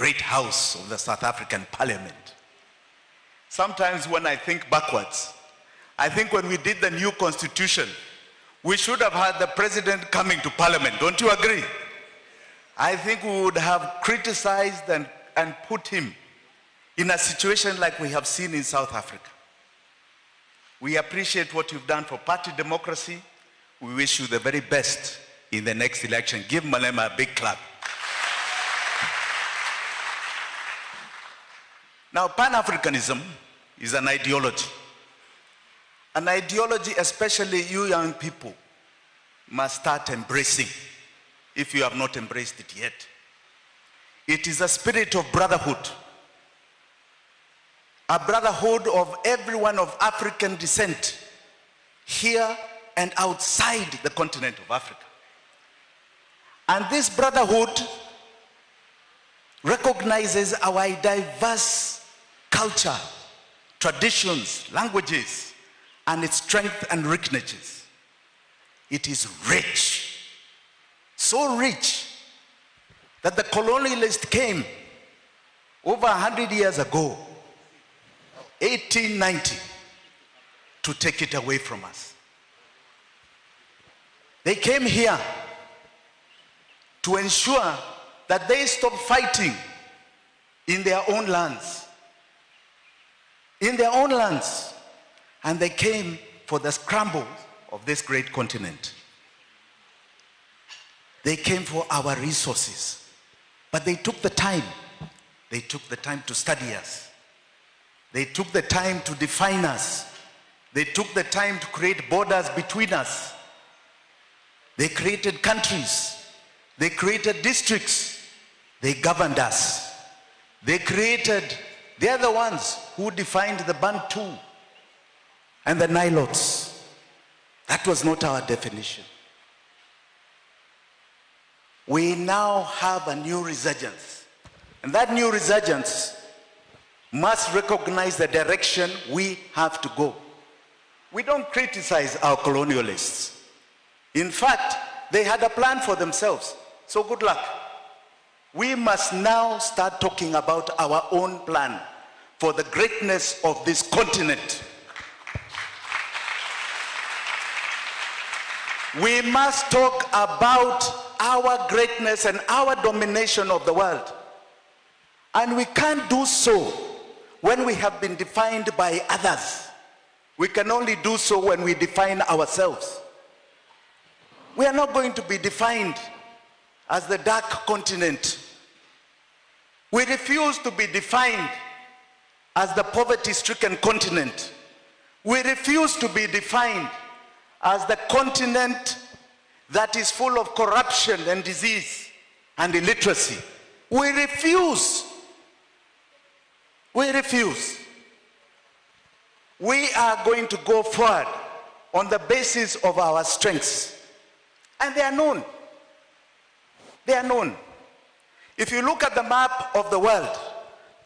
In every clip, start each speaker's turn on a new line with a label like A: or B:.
A: great house of the South African Parliament. Sometimes when I think backwards, I think when we did the new constitution, we should have had the president coming to Parliament. Don't you agree? I think we would have criticized and put him in a situation like we have seen in South Africa. We appreciate what you've done for party democracy. We wish you the very best in the next election. Give Malema a big clap. Now, Pan-Africanism is an ideology. An ideology, especially you young people, must start embracing if you have not embraced it yet. It is a spirit of brotherhood. A brotherhood of everyone of African descent, here and outside the continent of Africa. And this brotherhood recognizes our diverse culture, traditions, languages, and its strength and richness. It is rich, so rich that the colonialist came over 100 years ago, 1890, to take it away from us. They came here to ensure that they stop fighting in their own lands. In their own lands. And they came for the scramble of this great continent. They came for our resources. But they took the time. They took the time to study us. They took the time to define us. They took the time to create borders between us. They created countries. They created districts. They governed us. They are the ones who defined the Bantu and the Nilotes. That was not our definition. We now have a new resurgence. And that new resurgence must recognize the direction we have to go. We don't criticize our colonialists. In fact, they had a plan for themselves. So good luck. We must now start talking about our own plan for the greatness of this continent. We must talk about our greatness and our domination of the world. And we can't do so when we have been defined by others. We can only do so when we define ourselves. We are not going to be defined as the dark continent. We refuse to be defined as the poverty-stricken continent. We refuse to be defined as the continent that is full of corruption and disease and illiteracy. We refuse. We refuse. We are going to go forward on the basis of our strengths. And they are known. They are known. If you look at the map of the world,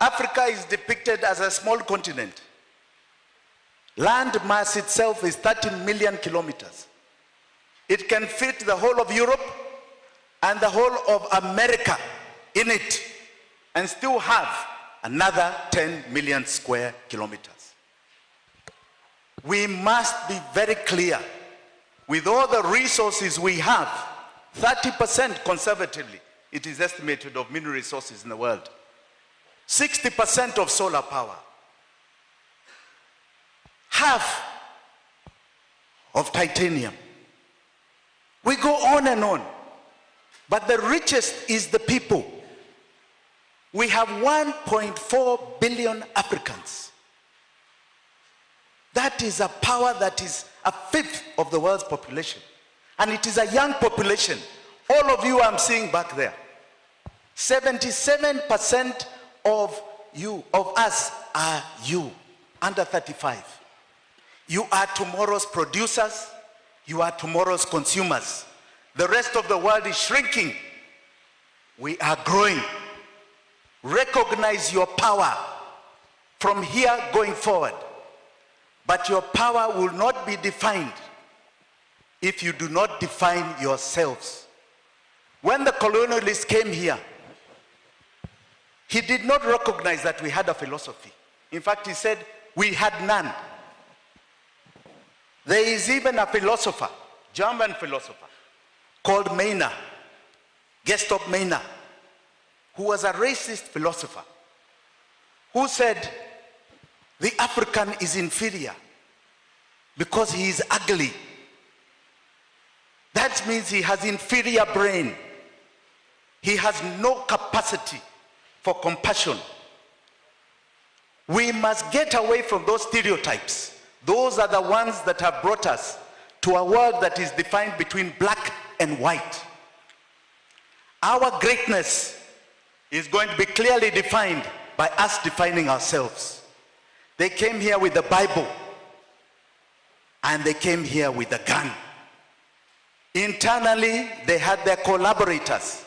A: Africa is depicted as a small continent. Land mass itself is 13 million kilometers. It can fit the whole of Europe and the whole of America in it and still have another 10 million square kilometers. We must be very clear. With all the resources we have, 30% conservatively, it is estimated, of mineral resources in the world. 60% of solar power. Half of titanium. We go on and on. But the richest is the people. We have 1.4 billion Africans. That is a power that is a fifth of the world's population. And it is a young population. All of you I'm seeing back there. 77% of us are you, under 35. You are tomorrow's producers. You are tomorrow's consumers. The rest of the world is shrinking. We are growing. Recognize your power from here going forward. But your power will not be defined if you do not define yourselves. When the colonialists came here, he did not recognize that we had a philosophy. In fact, he said we had none. There is even a philosopher, German philosopher, called Mainer, Gustav Mainer, who was a racist philosopher, who said the African is inferior because he is ugly. That means he has inferior brain. He has no capacity for compassion. We must get away from those stereotypes. Those are the ones that have brought us to a world that is defined between black and white. Our greatness is going to be clearly defined by us defining ourselves. They came here with the Bible, and they came here with a gun. Internally, they had their collaborators.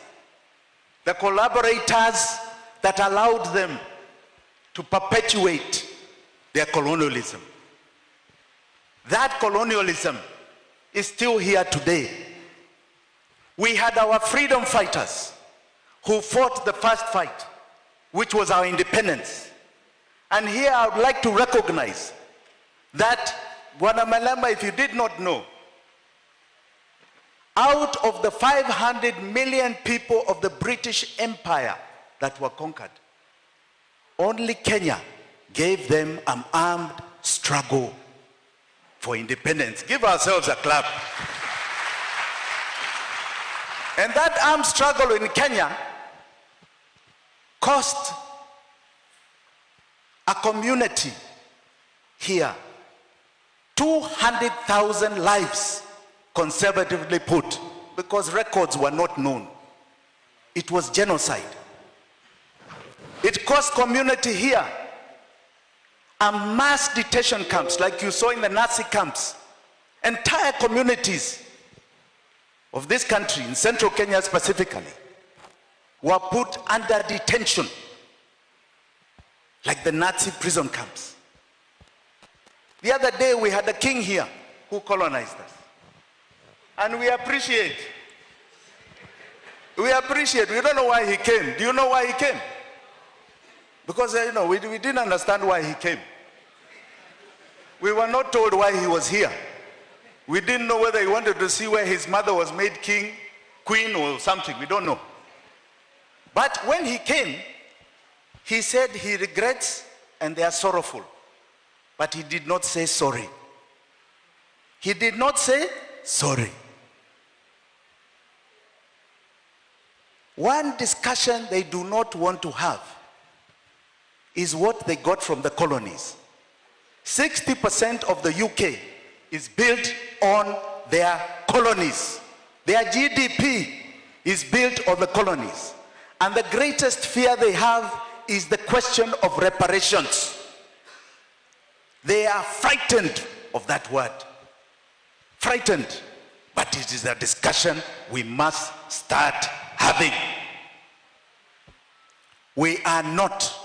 A: The collaborators that allowed them to perpetuate their colonialism. That colonialism is still here today. We had our freedom fighters who fought the first fight, which was our independence. And here I would like to recognize that, Bwana Malema, if you did not know, out of the 500 million people of the British Empire that were conquered, only Kenya gave them an armed struggle for independence. Give ourselves a clap. And that armed struggle in Kenya cost a community here 200,000 lives, conservatively put, because records were not known. It was genocide. It cost community here a mass detention camps, like you saw in the Nazi camps. Entire communities of this country, in central Kenya specifically, were put under detention, like the Nazi prison camps. The other day we had a king here who colonized us. And we appreciate. We don't know why he came. Do you know why he came? Because we didn't understand why he came. We were not told why he was here. We didn't know whether he wanted to see where his mother was made king, queen, or something. We don't know. But when he came, he said he regrets and they are sorrowful. But he did not say sorry. He did not say sorry. One discussion they do not want to have is what they got from the colonies. 60% of the UK is built on their colonies. Their GDP is built on the colonies. And the greatest fear they have is the question of reparations. They are frightened of that word. Frightened. But it is a discussion we must start having. We are not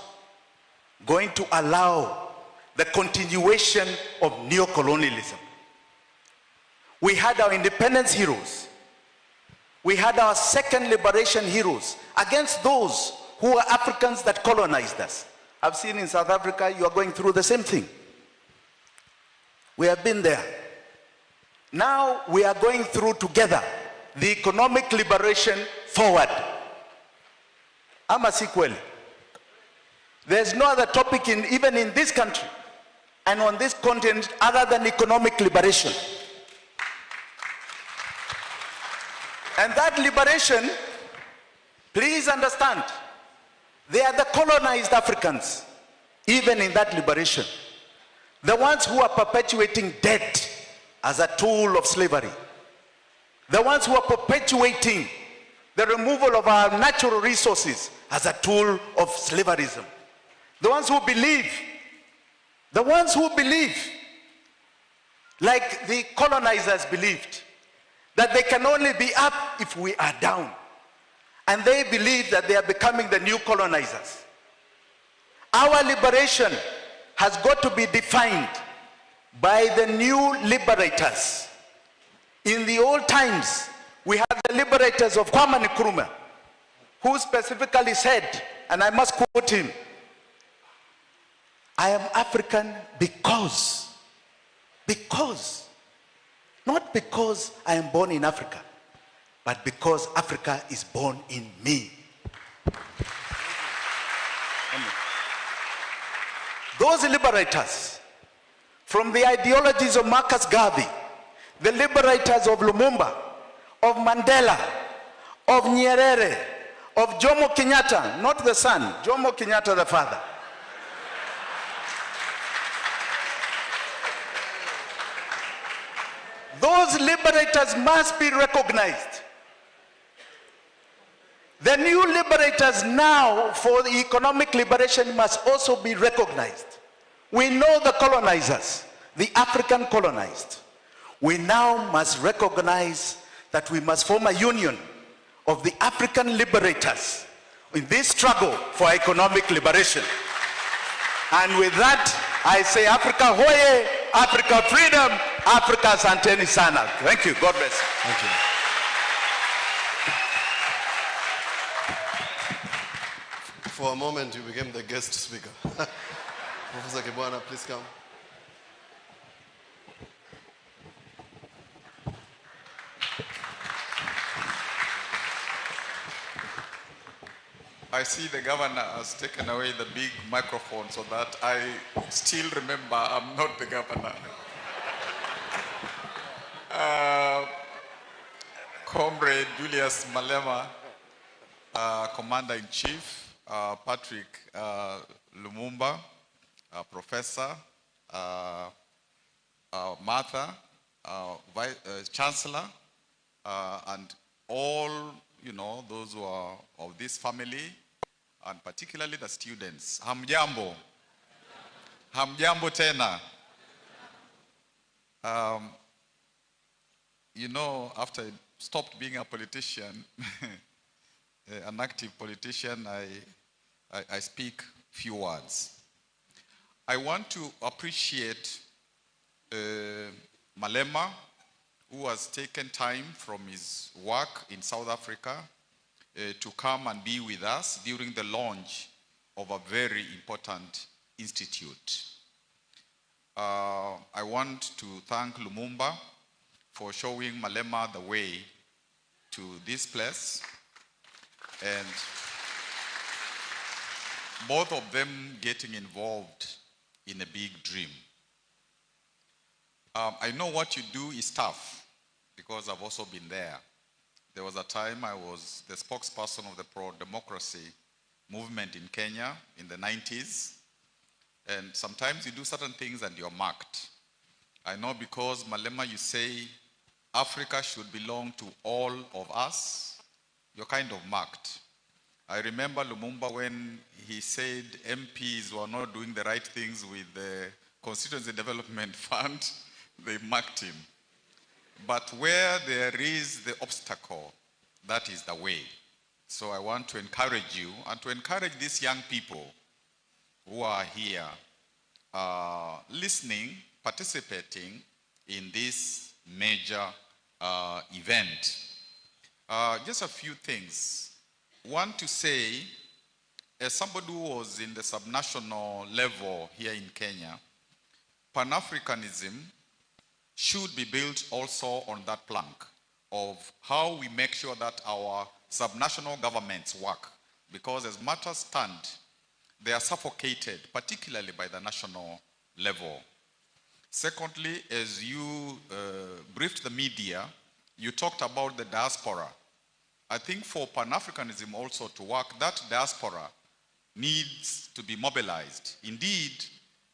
A: going to allow the continuation of neocolonialism. We had our independence heroes. We had our second liberation heroes against those who were Africans that colonized us. I've seen in South Africa, you are going through the same thing. We have been there. Now we are going through together the economic liberation forward. I'm a sequel. There's no other topic even in this country and on this continent other than economic liberation. And that liberation, please understand, they are the colonized Africans, even in that liberation. The ones who are perpetuating debt as a tool of slavery. The ones who are perpetuating the removal of our natural resources as a tool of slaverism. The ones who believe, like the colonizers believed, that they can only be up if we are down. And they believe that they are becoming the new colonizers. Our liberation has got to be defined by the new liberators. In the old times, we had the liberators of Kwame Nkrumah, who specifically said and I must quote him, I am African because, not because I am born in Africa, but because Africa is born in me. Those liberators, from the ideologies of Marcus Garvey, the liberators of Lumumba, of Mandela, of Nyerere, of Jomo Kenyatta, not the son, Jomo Kenyatta the father. Those liberators must be recognized. The new liberators now for the economic liberation must also be recognized. We know the colonizers, the African colonized. We now must recognize that we must form a union of the African liberators in this struggle for economic liberation. And with that, I say Africa hoye, Africa freedom, Africa asanteni sana. Thank you. God bless.
B: Thank you. For a moment, you became the guest speaker. Professor Kibwana, please come.
C: I see the governor has taken away the big microphone so that I still remember I'm not the governor. Comrade Julius Malema, Commander-in-Chief, Patrick Lumumba, Professor, Martha, Chancellor, and all, those who are of this family, and particularly the students. Hamjambo. Hamjambo tena. After I stopped being a politician, an active politician, I speak few words. I want to appreciate Malema, who has taken time from his work in South Africa to come and be with us during the launch of a very important institute. I want to thank Lumumba for showing Malema the way to this place, and both of them getting involved in a big dream. I know what you do is tough because I've also been there. There was a time I was the spokesperson of the pro-democracy movement in Kenya in the 90s. And sometimes you do certain things and you're marked. I know because Malema, you say Africa should belong to all of us. You're kind of marked. I remember Lumumba when he said MPs were not doing the right things with the Constituency Development Fund, they marked him. But where there is the obstacle, that is the way. So I want to encourage you and to encourage these young people who are here listening, participating in this major event. Just a few things. One to say, as somebody who was in the subnational level here in Kenya, Pan-Africanism should be built also on that plank of how we make sure that our subnational governments work. Because as matters stand, they are suffocated, particularly by the national level. Secondly, as you briefed the media, you talked about the diaspora. I think for Pan-Africanism also to work, that diaspora needs to be mobilized. Indeed,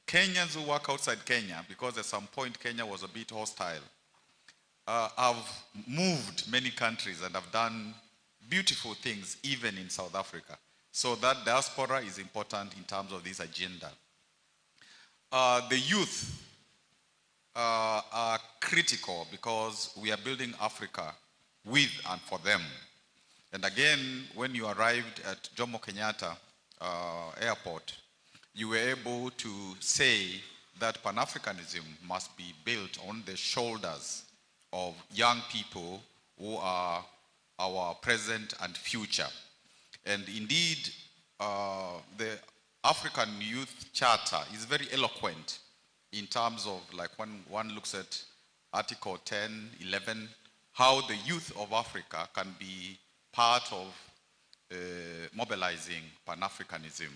C: Kenyans who work outside Kenya, because at some point Kenya was a bit hostile, have moved many countries and have done beautiful things even in South Africa. So that diaspora is important in terms of this agenda. The youth are critical because we are building Africa with and for them. And again, when you arrived at Jomo Kenyatta airport, you were able to say that Pan-Africanism must be built on the shoulders of young people who are our present and future. And indeed, the African Youth Charter is very eloquent in terms of, like, when one looks at Article 10, 11, how the youth of Africa can be part of mobilizing Pan-Africanism.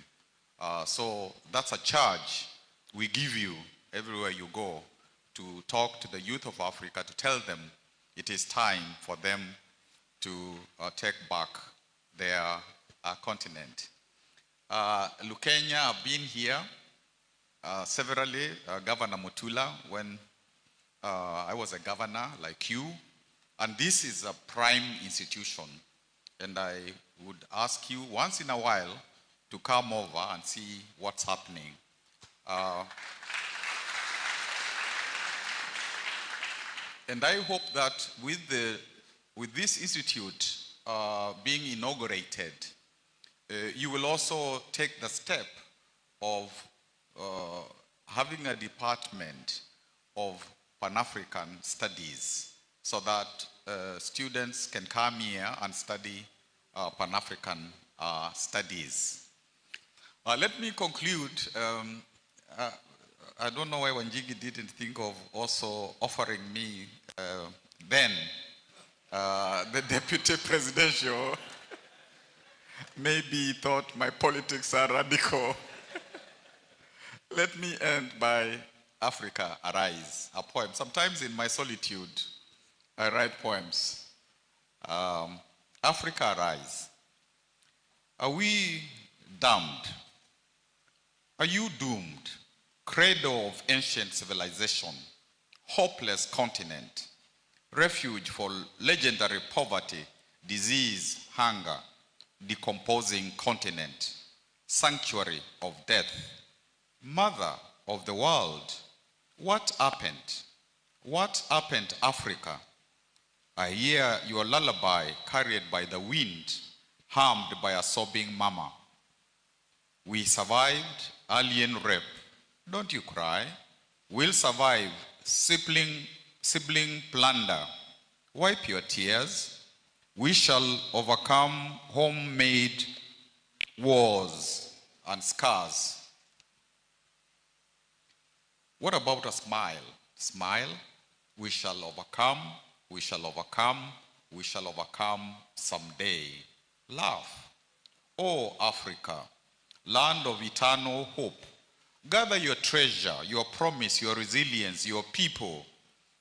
C: So that's a charge we give you everywhere you go, to talk to the youth of Africa, to tell them it is time for them to take back their continent. LUKENYA, I've been here severally, Governor Mutula, when I was a governor like you, and this is a prime institution, and I would ask you once in a while to come over and see what's happening. And I hope that with this institute being inaugurated, you will also take the step of having a department of Pan-African studies, so that students can come here and study Pan-African studies. Let me conclude. I don't know why Wanjigi didn't think of also offering me then the deputy presidential. Maybe he thought my politics are radical. Let me end by Africa Arise, a poem. Sometimes in my solitude, I write poems. Africa Arise. Are we damned? Are you doomed? Cradle of ancient civilization, hopeless continent, refuge for legendary poverty, disease, hunger, decomposing continent, sanctuary of death, mother of the world. What happened? What happened, Africa? I hear your lullaby carried by the wind, harmed by a sobbing mama. We survived alien rape. Don't you cry. We'll survive sibling plunder. Wipe your tears. We shall overcome homemade wars and scars. What about a smile? Smile. We shall overcome. We shall overcome. We shall overcome someday. Laugh. Oh, Africa, land of eternal hope. Gather your treasure, your promise, your resilience, your people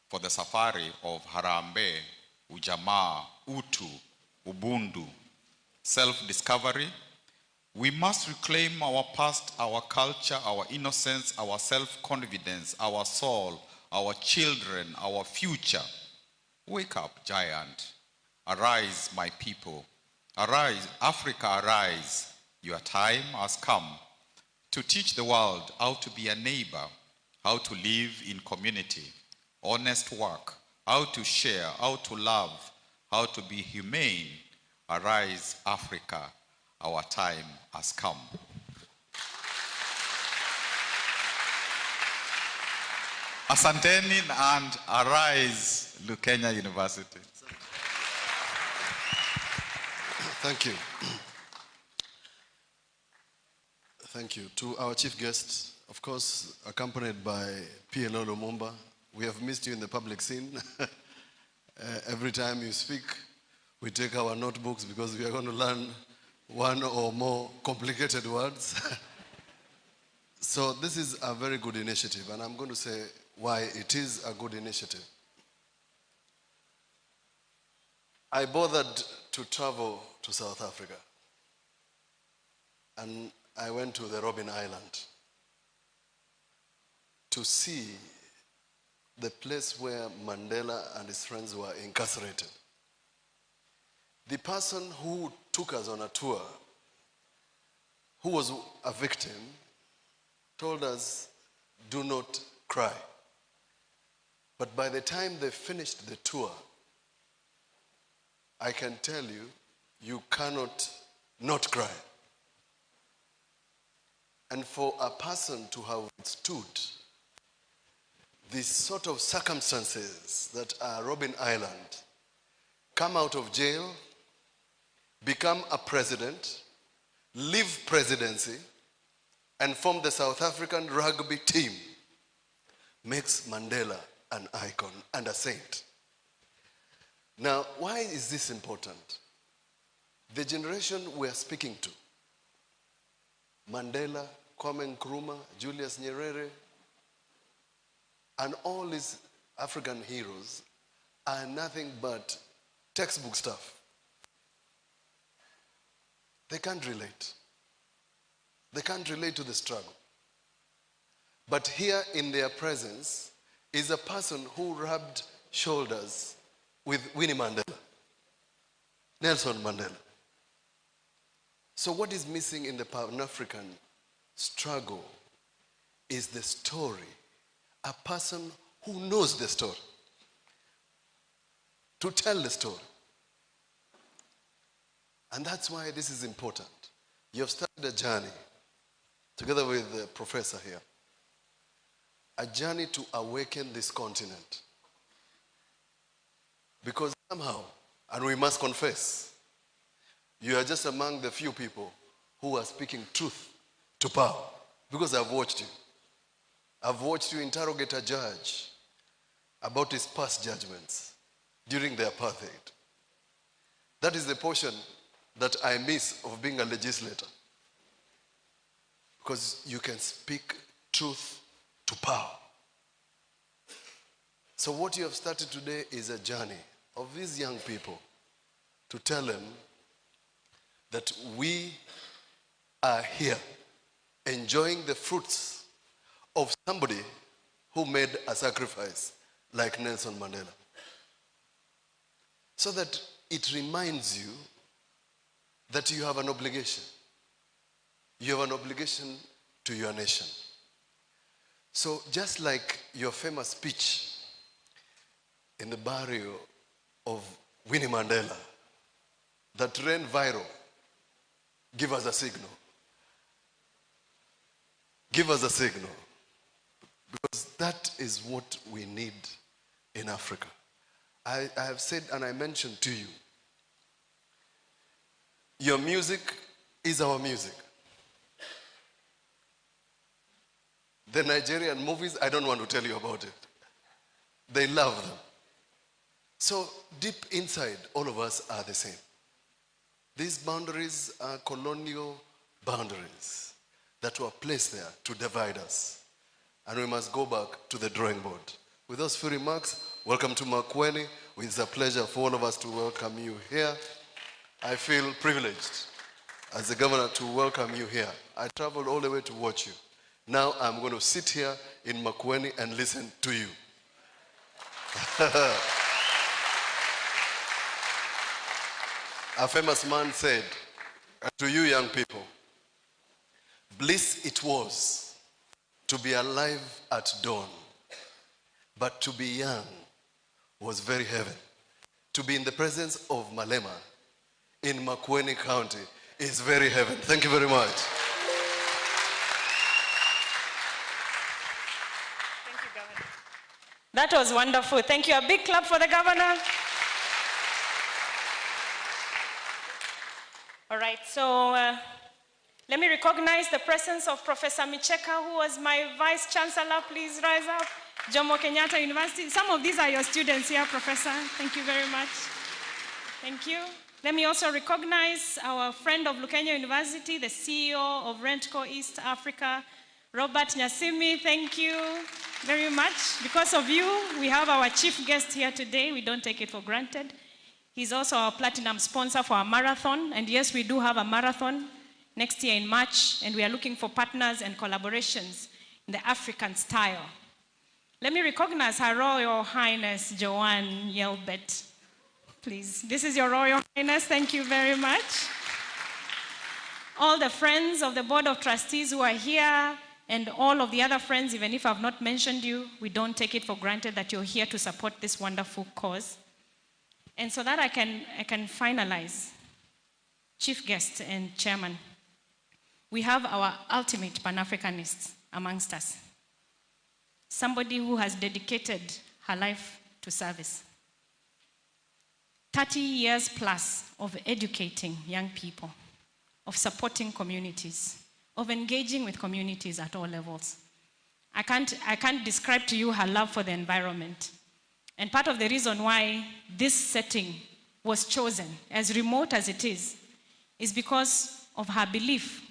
C: for the safari of Harambee, Ujamaa, Utu, Ubundu. Self-discovery. We must reclaim our past, our culture, our innocence, our self-confidence, our soul, our children, our future. Wake up, giant. Arise, my people. Arise, Africa, arise. Your time has come to teach the world how to be a neighbor, how to live in community, honest work, how to share, how to love, how to be humane. Arise, Africa, our time has come. Asanteni and arise, LUKENYA University.
B: Thank you. Thank you. To our chief guest, of course, accompanied by PLO Lumumba. We have missed you in the public scene. Every time you speak, we take our notebooks because we are going to learn one or more complicated words. So this is a very good initiative, and I'm going to say why it is a good initiative. I bothered to travel to South Africa, and I went to the Robben Island to see the place where Mandela and his friends were incarcerated. The person who took us on a tour, who was a victim, told us, do not cry. But by the time they finished the tour, I can tell you, you cannot not cry. And for a person to have stood these sort of circumstances that are Robben Island, come out of jail, become a president, leave presidency, and form the South African rugby team makes Mandela an icon and a saint. Now, why is this important? The generation we are speaking to, Mandela, Kwame Nkrumah, Julius Nyerere, and all these African heroes are nothing but textbook stuff. They can't relate. They can't relate to the struggle. But here in their presence is a person who rubbed shoulders with Winnie Mandela, Nelson Mandela. So what is missing in the Pan-African struggle is the story, a person who knows the story, to tell the story. And that's why this is important. You have started a journey, together with the professor here, a journey to awaken this continent. Because somehow, and we must confess, you are just among the few people who are speaking truth to power. Because I've watched you. I've watched you interrogate a judge about his past judgments during the apartheid. That is the portion that I miss of being a legislator. Because you can speak truth to power. So what you have started today is a journey of these young people to tell them that we are here enjoying the fruits of somebody who made a sacrifice like Nelson Mandela. So that it reminds you that you have an obligation. You have an obligation to your nation. So just like your famous speech in the burial of Winnie Mandela that ran viral, give us a signal. Give us a signal. Because that is what we need in Africa. I have said and I mentioned to you, your music is our music. The Nigerian movies, I don't want to tell you about it. They love them. So deep inside, all of us are the same. These boundaries are colonial boundaries that were placed there to divide us. And we must go back to the drawing board. With those few remarks, welcome to MAKUENI. It's a pleasure for all of us to welcome you here. I feel privileged as the governor to welcome you here. I traveled all the way to watch you. Now I'm going to sit here in MAKUENI and listen to you. A famous man said, to you young people, bliss it was to be alive at dawn, but to be young was very heaven. To be in the presence of Malema in MAKUENI County is very heaven. Thank you very much.
D: Thank you, Governor. That was wonderful. Thank you. A big clap for the governor. All right, so let me recognize the presence of Professor Micheka, who was my Vice Chancellor. Please rise up. Jomo Kenyatta University. Some of these are your students here, Professor. Thank you very much. Thank you. Let me also recognize our friend of LUKENYA University, the CEO of Rentco East Africa, Robert Nyasimi. Thank you very much. Because of you, we have our chief guest here today. We don't take it for granted. He's also our platinum sponsor for our marathon. And yes, we do have a marathon next year in March, and we are looking for partners and collaborations in the African style. Let me recognize Her Royal Highness Joanne Yelbet. Please, this is your Royal Highness. Thank you very much. All the friends of the Board of Trustees who are here, and all of the other friends, even if I've not mentioned you, we don't take it for granted that you're here to support this wonderful cause. And so that I can finalize, Chief Guest and Chairman, we have our ultimate Pan-Africanist amongst us. Somebody who has dedicated her life to service. 30 years plus of educating young people, of supporting communities, of engaging with communities at all levels. I can't describe to you her love for the environment. And part of the reason why this setting was chosen, as remote as it is because of her belief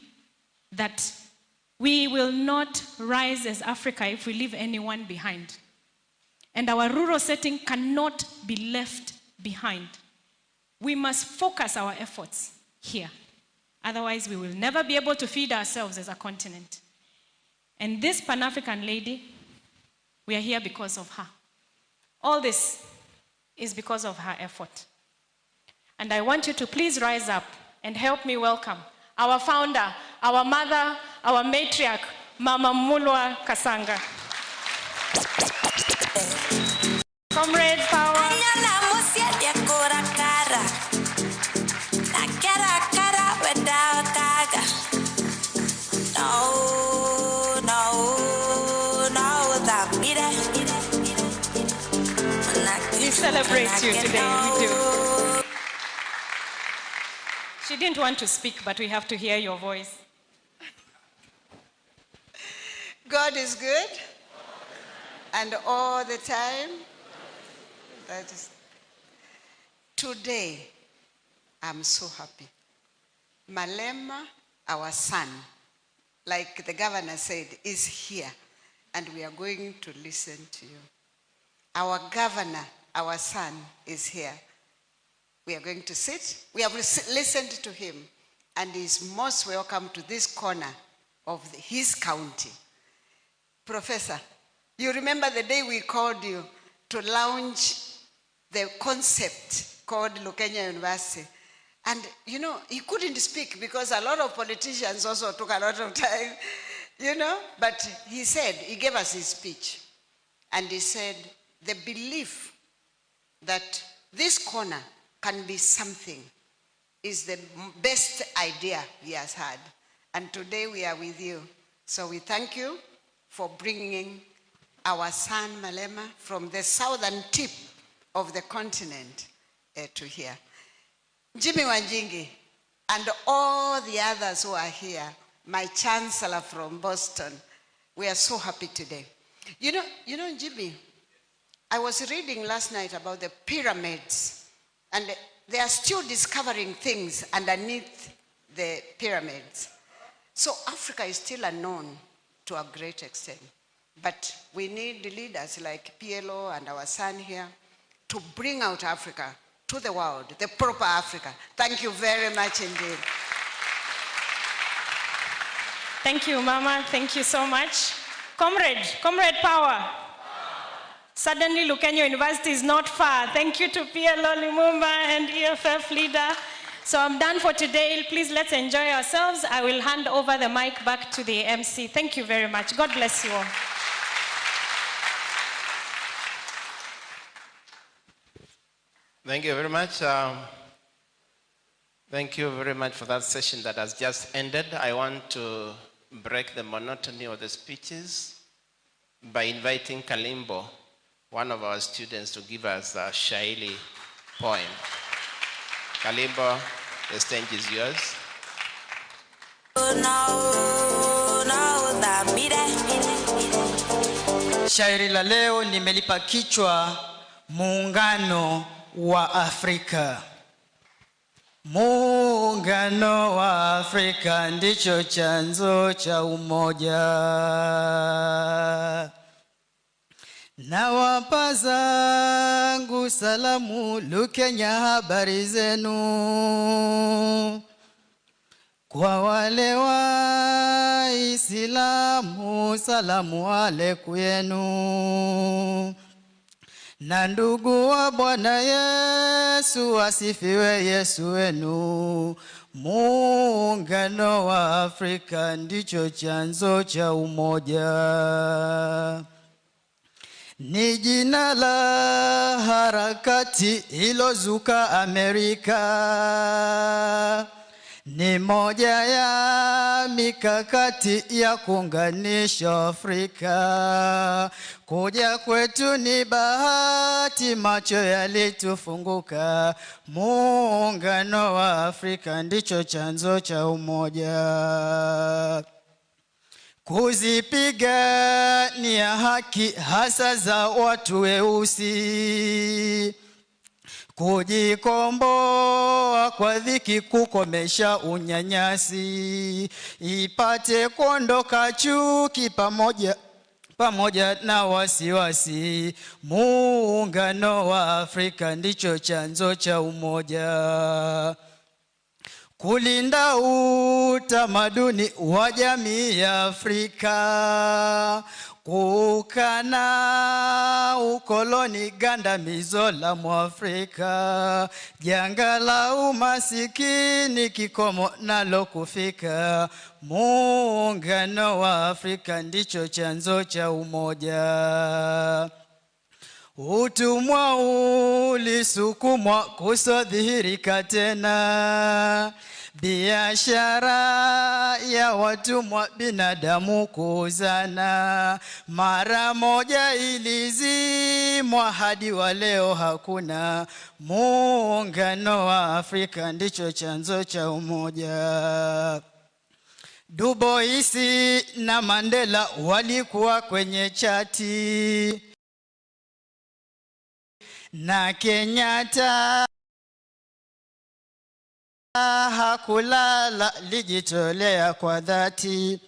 D: that we will not rise as Africa if we leave anyone behind. And our rural setting cannot be left behind. We must focus our efforts here. Otherwise, we will never be able to feed ourselves as a continent. And this Pan-African lady, we are here because of her. All this is because of her effort. And I want you to please rise up and help me welcome our founder, our mother, our matriarch, Mama Mulwa Kasanga. Comrade Power. We celebrate you today, we do. She didn't want to speak, but we have to hear your voice.
E: God is good, and all the time. That is. Today, I'm so happy. Malema, our son, like the governor said, is here, and we are going to listen to you. Our governor, our son, is here. We are going to sit. We have listened to him, and he is most welcome to this corner of his county. Professor, you remember the day we called you to launch the concept called LUKENYA University. And you know, he couldn't speak because a lot of politicians also took a lot of time, you know, but he said, he gave us his speech. And he said, the belief that this corner can be something is the best idea he has had. And today we are with you. So we thank you for bringing our son Malema from the southern tip of the continent to here. Jimmy Wanjingi and all the others who are here, my chancellor from Boston, we are so happy today. You know, Jimmy, I was reading last night about the pyramids, and they are still discovering things underneath the pyramids. So Africa is still unknown to a great extent. But we need leaders like PLO and our son here to bring out Africa to the world, the proper Africa. Thank you very much indeed.
D: Thank you, Mama. Thank you so much. Comrade Power. Suddenly, LUKENYA University is not far. Thank you to PLO Lumumba and EFF leader. So I'm done for today. Please, let's enjoy ourselves. I will hand over the mic back to the MC. Thank you very much. God bless you all.
F: Thank you very much. Thank you very much for that session that has just ended. I want to break the monotony of the speeches by inviting Kalimbo, one of our students, to give us a Shaili poem. Kalimbo, the stage is yours.
G: Shairi la leo nimelipa kichwa Muungano wa Afrika. Muungano wa Afrika ndicho chanzo cha umoja. Nawapa zangu salamu LUKENYA, habari zenu. Kwa wale Waislamu salamu aleikum yenu. Na ndugu wa Bwana Yesu, asifiwe Yesu wenu. Muungano wa Afrika ndicho chanzo cha umoja. Ni jina la harakati ilozuka Amerika, ni moja ya mikakati ya kuunganisha Afrika. Kuja kwetu ni bahati, macho yalitufunguka. Muungano wa Afrika ndicho chanzo cha umoja. Kuzipigania haki hasa za watu weusi, kujikomboa kwa dhiki, kukomesha unyanyasi, ipate kuondoka chuki pamoja na wasiwasi. Muungano wa Afrika ndicho chanzo cha umoja. Kulinda utamaduni wa jamii ya Afrika, kukana ukoloni gandamizo la Mwafrika, janga la umasikini kikomo nalo kufika. Muungano wa Afrika ndicho chanzo cha umoja. Utumwa ulisukumwa kusodhihirika tena, biashara ya watumwa binadamu kuuzana, mara moja ilizimwa hadi wa leo hakuna. Muungano wa Afrika ndicho chanzo cha umoja. Du Bois na Mandela walikuwa kwenye chati, na Kenyatta hakulala, lijitolea kwa dhati.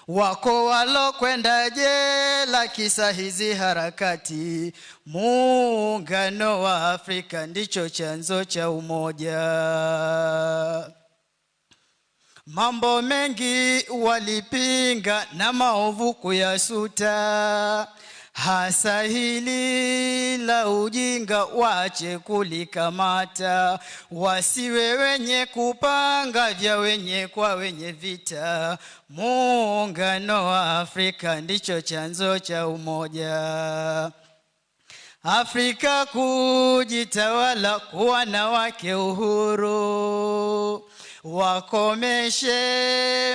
G: Wako walokwenda jela kisa hizi harakati. Muungano wa Afrika ndicho chanzo cha umoja. Mambo mengi walipinga na maovu kuyasuta, hasa hili la ujinga wache kulikamata. Wasiwe wenye kupanga vya wenye kwa wenye vita. Muungano wa Afrika ndicho chanzo cha umoja. Afrika kujitawala, kuwa na wake uhuru, wakomeshe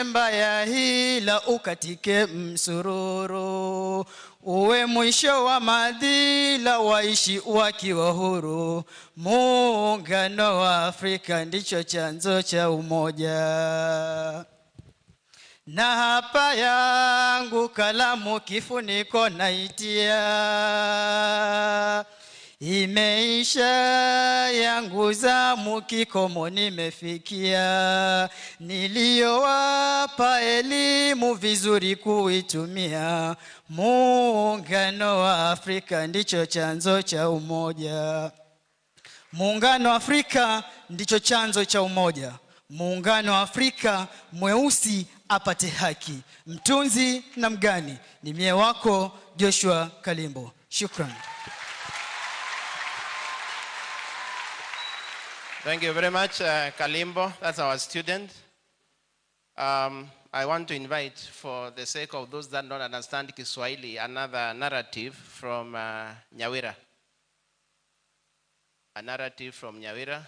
G: mbaya hila, ukatike msururu, uwe mwisho wa madhila, waishi wakiwa huru. Muungano wa Afrika ndicho chanzo cha umoja. Na hapa yangu kalamu kifuniko naitia, imeisha yangu zamu kikomo nimefikia. Niliyowapa elimu vizuri kuitumia. Muungano wa Afrika ndicho chanzo cha umoja. Muungano wa Afrika ndicho chanzo cha umoja. Muungano wa Afrika, mweusi apate haki. Mtunzi na mgani ni mie wako Joshua Kalimbo. Shukran.
F: Thank you very much, Kalimbo. That's our student. I want to invite, for the sake of those that don't understand Kiswahili, another narrative from Nyawira. A narrative from Nyawira.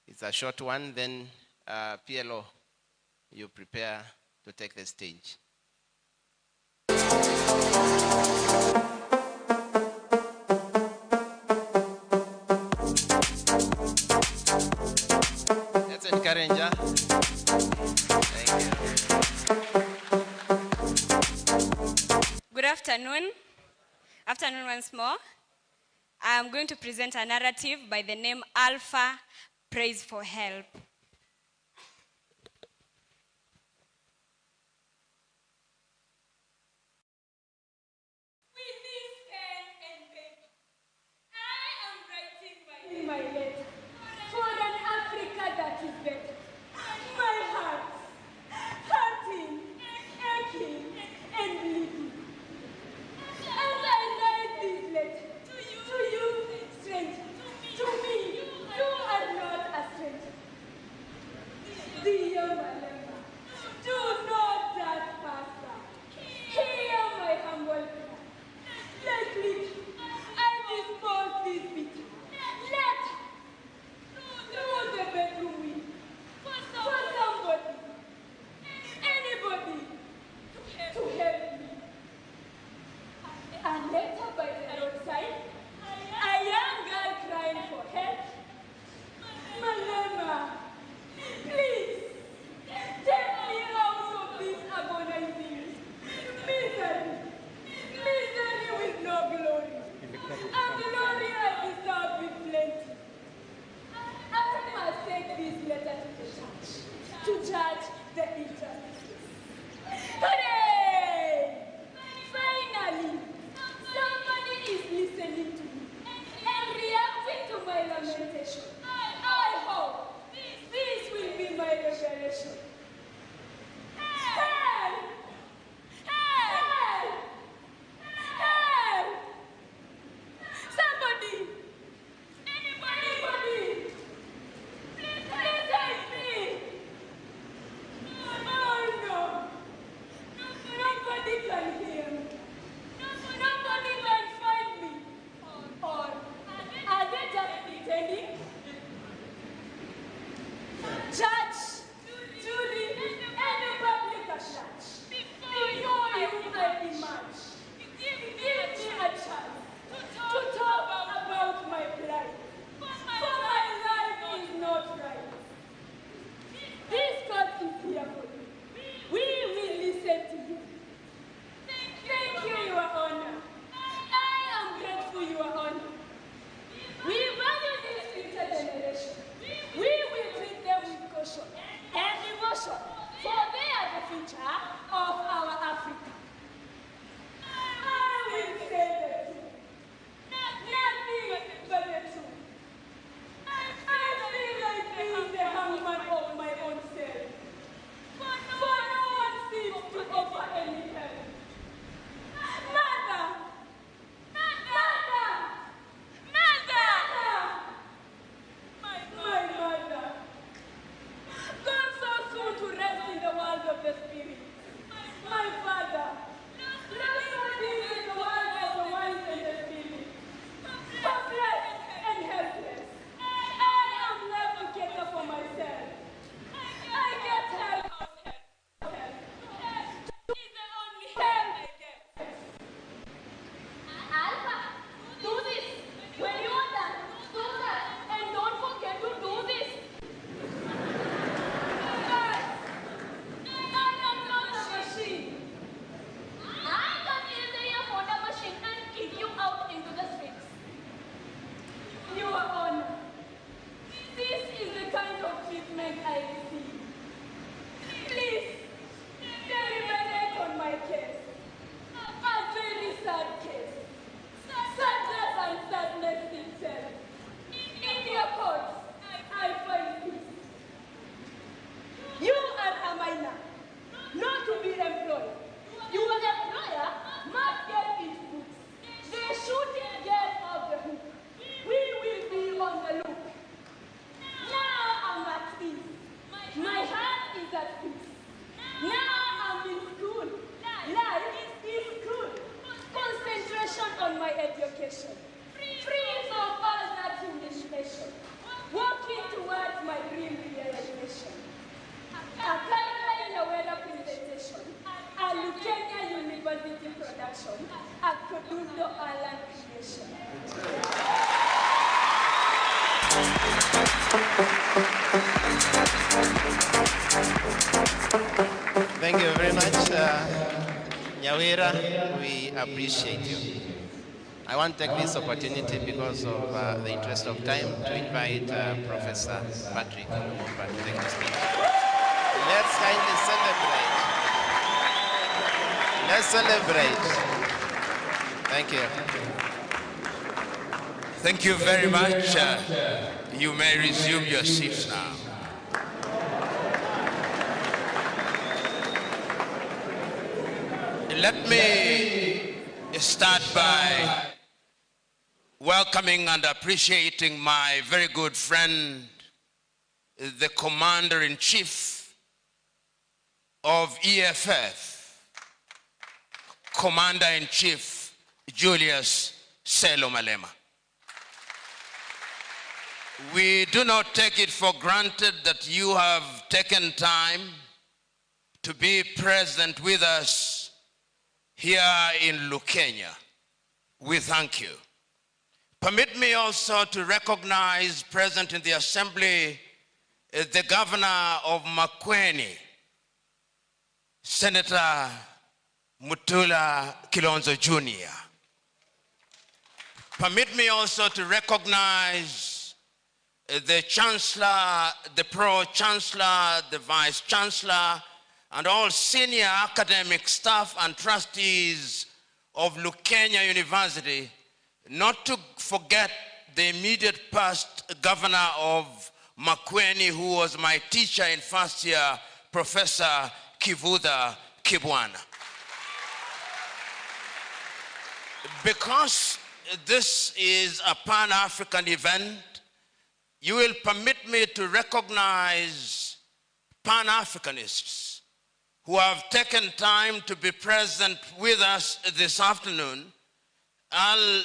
F: It's a short one. Then PLO, you prepare to take the stage. Let's encourage her. Thank you.
H: Good afternoon. Afternoon once more. I'm going to present a narrative by the name Alpha Prays for Help.
D: With this pen and paper, I am writing my letter for an Africa that is better. My heart, hurting, aching, and bleeding. As I write this letter to you, stranger, to me, you are not a stranger.
I: action and produndo alla creation.
F: Thank you very much, Nyawira. We appreciate you. I want to take this opportunity because of the interest of time to invite Professor Patrick Lumumba to take the stage. Let's kindly celebrate. Let's celebrate. Thank you.
J: Thank you very much. You may resume your seats now. Let me start by welcoming and appreciating my very good friend, the Commander-in-Chief of EFF, Commander-in-Chief Julius Malema. We do not take it for granted that you have taken time to be present with us here in LUKENYA. We thank you. Permit me also to recognize present in the assembly the governor of MAKUENI, Senator Mutula Kilonzo Jr. Permit me also to recognize the Chancellor, the Pro-Chancellor, the Vice-Chancellor, and all senior academic staff and trustees of LUKENYA University, not to forget the immediate past governor of MAKUENI, who was my teacher in first year, Professor Kivuda Kibwana. Because this is a Pan-African event, you will permit me to recognize Pan-Africanists who have taken time to be present with us this afternoon. I'll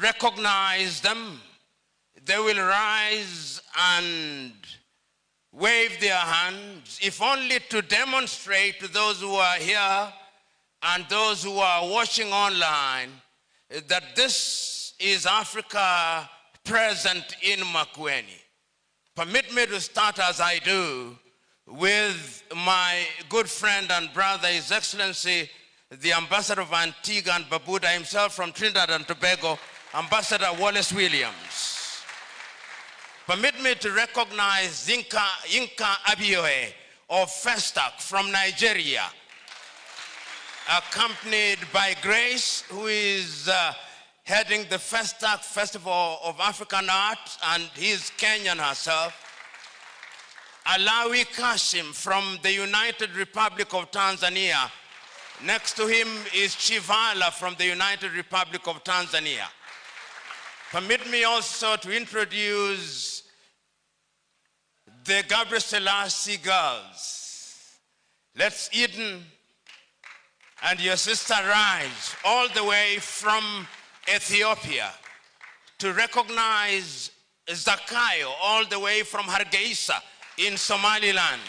J: recognize them. They will rise and wave their hands, if only to demonstrate to those who are here and those who are watching online that this is Africa present in MAKUENI. Permit me to start as I do with my good friend and brother, His Excellency, the Ambassador of Antigua and Barbuda himself from Trinidad and Tobago, Ambassador Wallace Williams. Permit me to recognize Yinka Abioe of Festac from Nigeria, accompanied by Grace, who is heading the Festac Festival of African Art, and he's Kenyan herself. Alawi Kashim from the United Republic of Tanzania. Next to him is Chivala from the United Republic of Tanzania. Permit me also to introduce the Gabriel Selassie girls. Let's Eden and your sister rise all the way from Ethiopia to recognize Zakayo all the way from Hargeisa in Somaliland,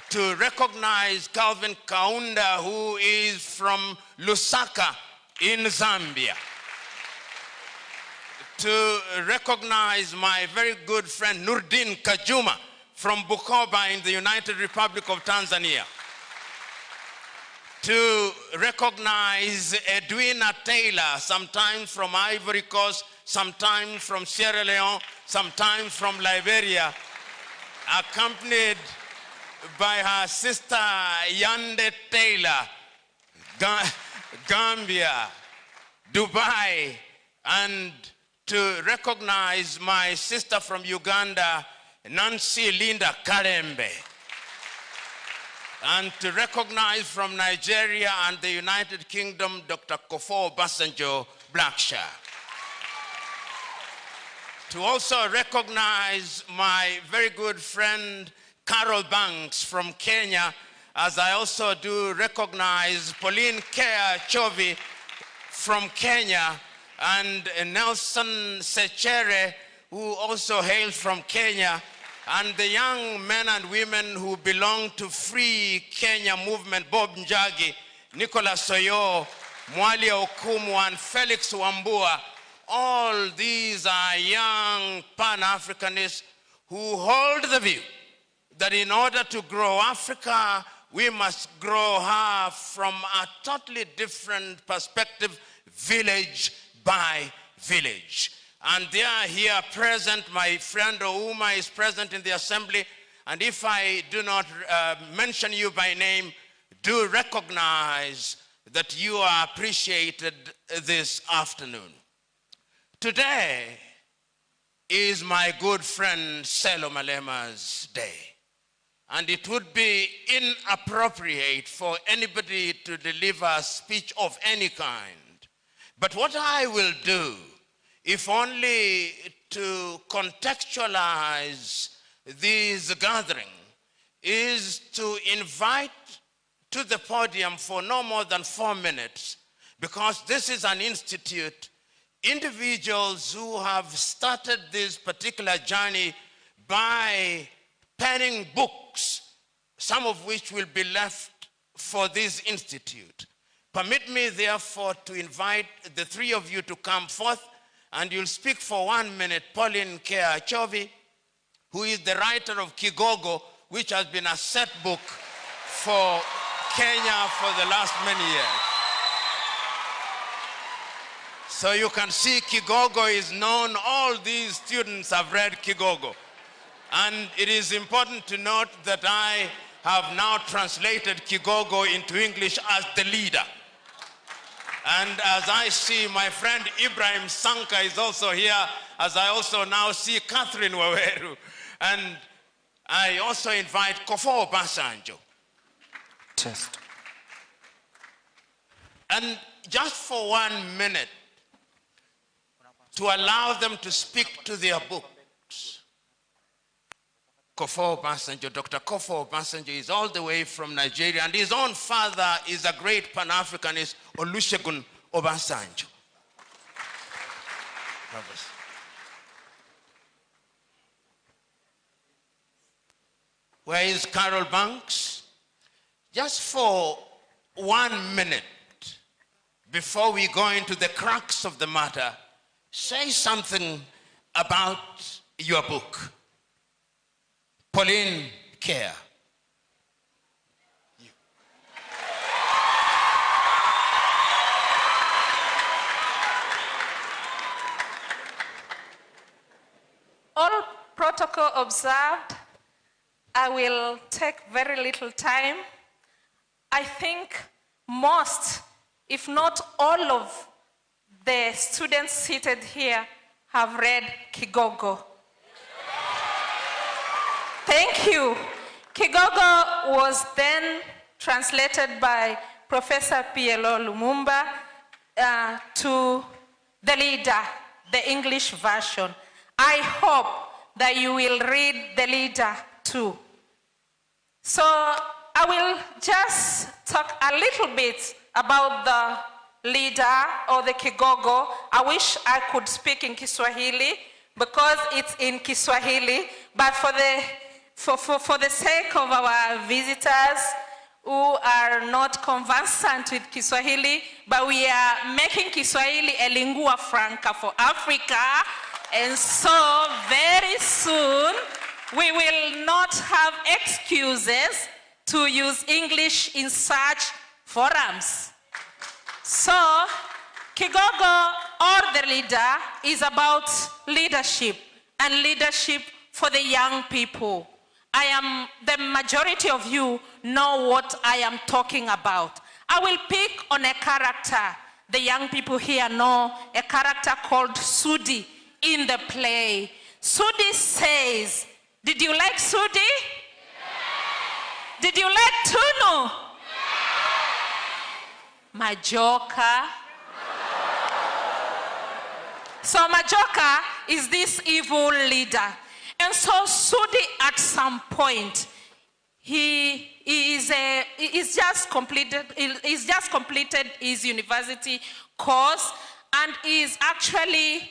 J: to recognize Calvin Kaunda, who is from Lusaka in Zambia, to recognize my very good friend Nurdin Kajuma from Bukoba in the United Republic of Tanzania, to recognize Edwina Taylor, sometimes from Ivory Coast, sometimes from Sierra Leone, sometimes from Liberia, accompanied by her sister Yande Taylor, Gambia, Dubai, and to recognize my sister from Uganda, Nancy Linda Karembe, and to recognize from Nigeria and the United Kingdom, Dr. Kofo Basanjo Blackshaw. To also recognize my very good friend, Carol Banks from Kenya, as I also do recognize Pauline Kea Chovi from Kenya, and Nelson Sechere, who also hails from Kenya, and the young men and women who belong to Free Kenya movement, Bob Njagi, Nicholas Soyo, Mwalia Okumu, and Felix Wambua. All these are young Pan-Africanists who hold the view that in order to grow Africa, we must grow her from a totally different perspective, village by village. And they are here present. My friend Ouma is present in the assembly. And if I do not mention you by name, do recognize that you are appreciated this afternoon. Today is my good friend Julius Malema's day. And it would be inappropriate for anybody to deliver a speech of any kind. But what I will do, if only to contextualize this gathering, is to invite to the podium for no more than 4 minutes, because this is an institute, individuals who have started this particular journey by penning books, some of which will be left for this institute. Permit me, therefore, to invite the three of you to come forth, and you'll speak for 1 minute. Pauline Kea Chovi, who is the writer of Kigogo, which has been a set book for Kenya for the last many years. So you can see Kigogo is known. All these students have read Kigogo. And it is important to note that I have now translated Kigogo into English as the leader. And as I see my friend Ibrahim Sanka is also here, as I also now see Catherine Waweru. And I also invite Kofo Basanjo.
K: Test.
J: And just for 1 minute, to allow them to speak to their books. Kofo Basanjo, Dr. Kofo Basanjo is all the way from Nigeria, and his own father is a great Pan-Africanist, Olusegun Obasanjo. Where is Carol Banks? Just for 1 minute, before we go into the crux of the matter, say something about your book. Pauline Kea.
L: All protocol observed. I will take very little time. I think most, if not all of the students seated here have read Kigogo. Thank you. Kigogo was then translated by Professor PLO Lumumba to the leader, the English version. I hope that you will read the leader too. So I will just talk a little bit about the leader or the Kigogo. I wish I could speak in Kiswahili because it's in Kiswahili, but for the sake of our visitors who are not conversant with Kiswahili, but we are making Kiswahili a lingua franca for Africa, and so very soon we will not have excuses to use English in such forums. So, Kigogo, or the leader, is about leadership, and leadership for the young people. The majority of you know what I am talking about. I will pick on a character. The young people here know a character called Sudi in the play. Sudi says, did you like Sudi? Yeah. Did you like Tunu? Yeah. Majoka. So Majoka is this evil leader. And so Sudi at some point, he's just completed his university course, and is actually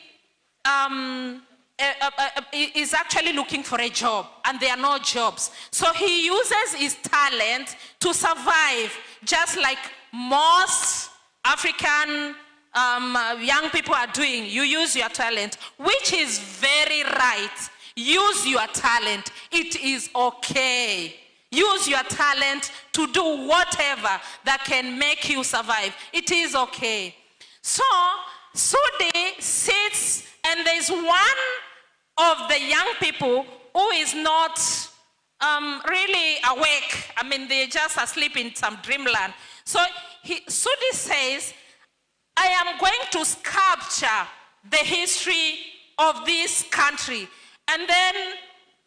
L: looking for a job, and there are no jobs. So he uses his talent to survive, just like most African young people are doing. You use your talent, which is very right. Use your talent. It is okay. Use your talent to do whatever that can make you survive. It is okay. So, Sudi sits, and there's one of the young people who is not really awake. I mean, they're just asleep in some dreamland. So, Sudi says, I am going to sculpture the history of this country. And then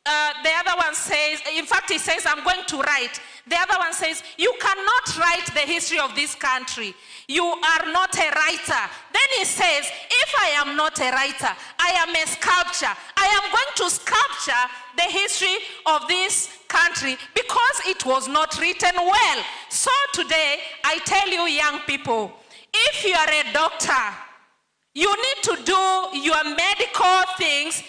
L: the other one says, in fact, he says, I'm going to write. The other one says, you cannot write the history of this country. You are not a writer. Then he says, if I am not a writer, I am a sculptor. I am going to sculpture the history of this country because it was not written well. So today, I tell you young people, if you are a doctor, you need to do your medical things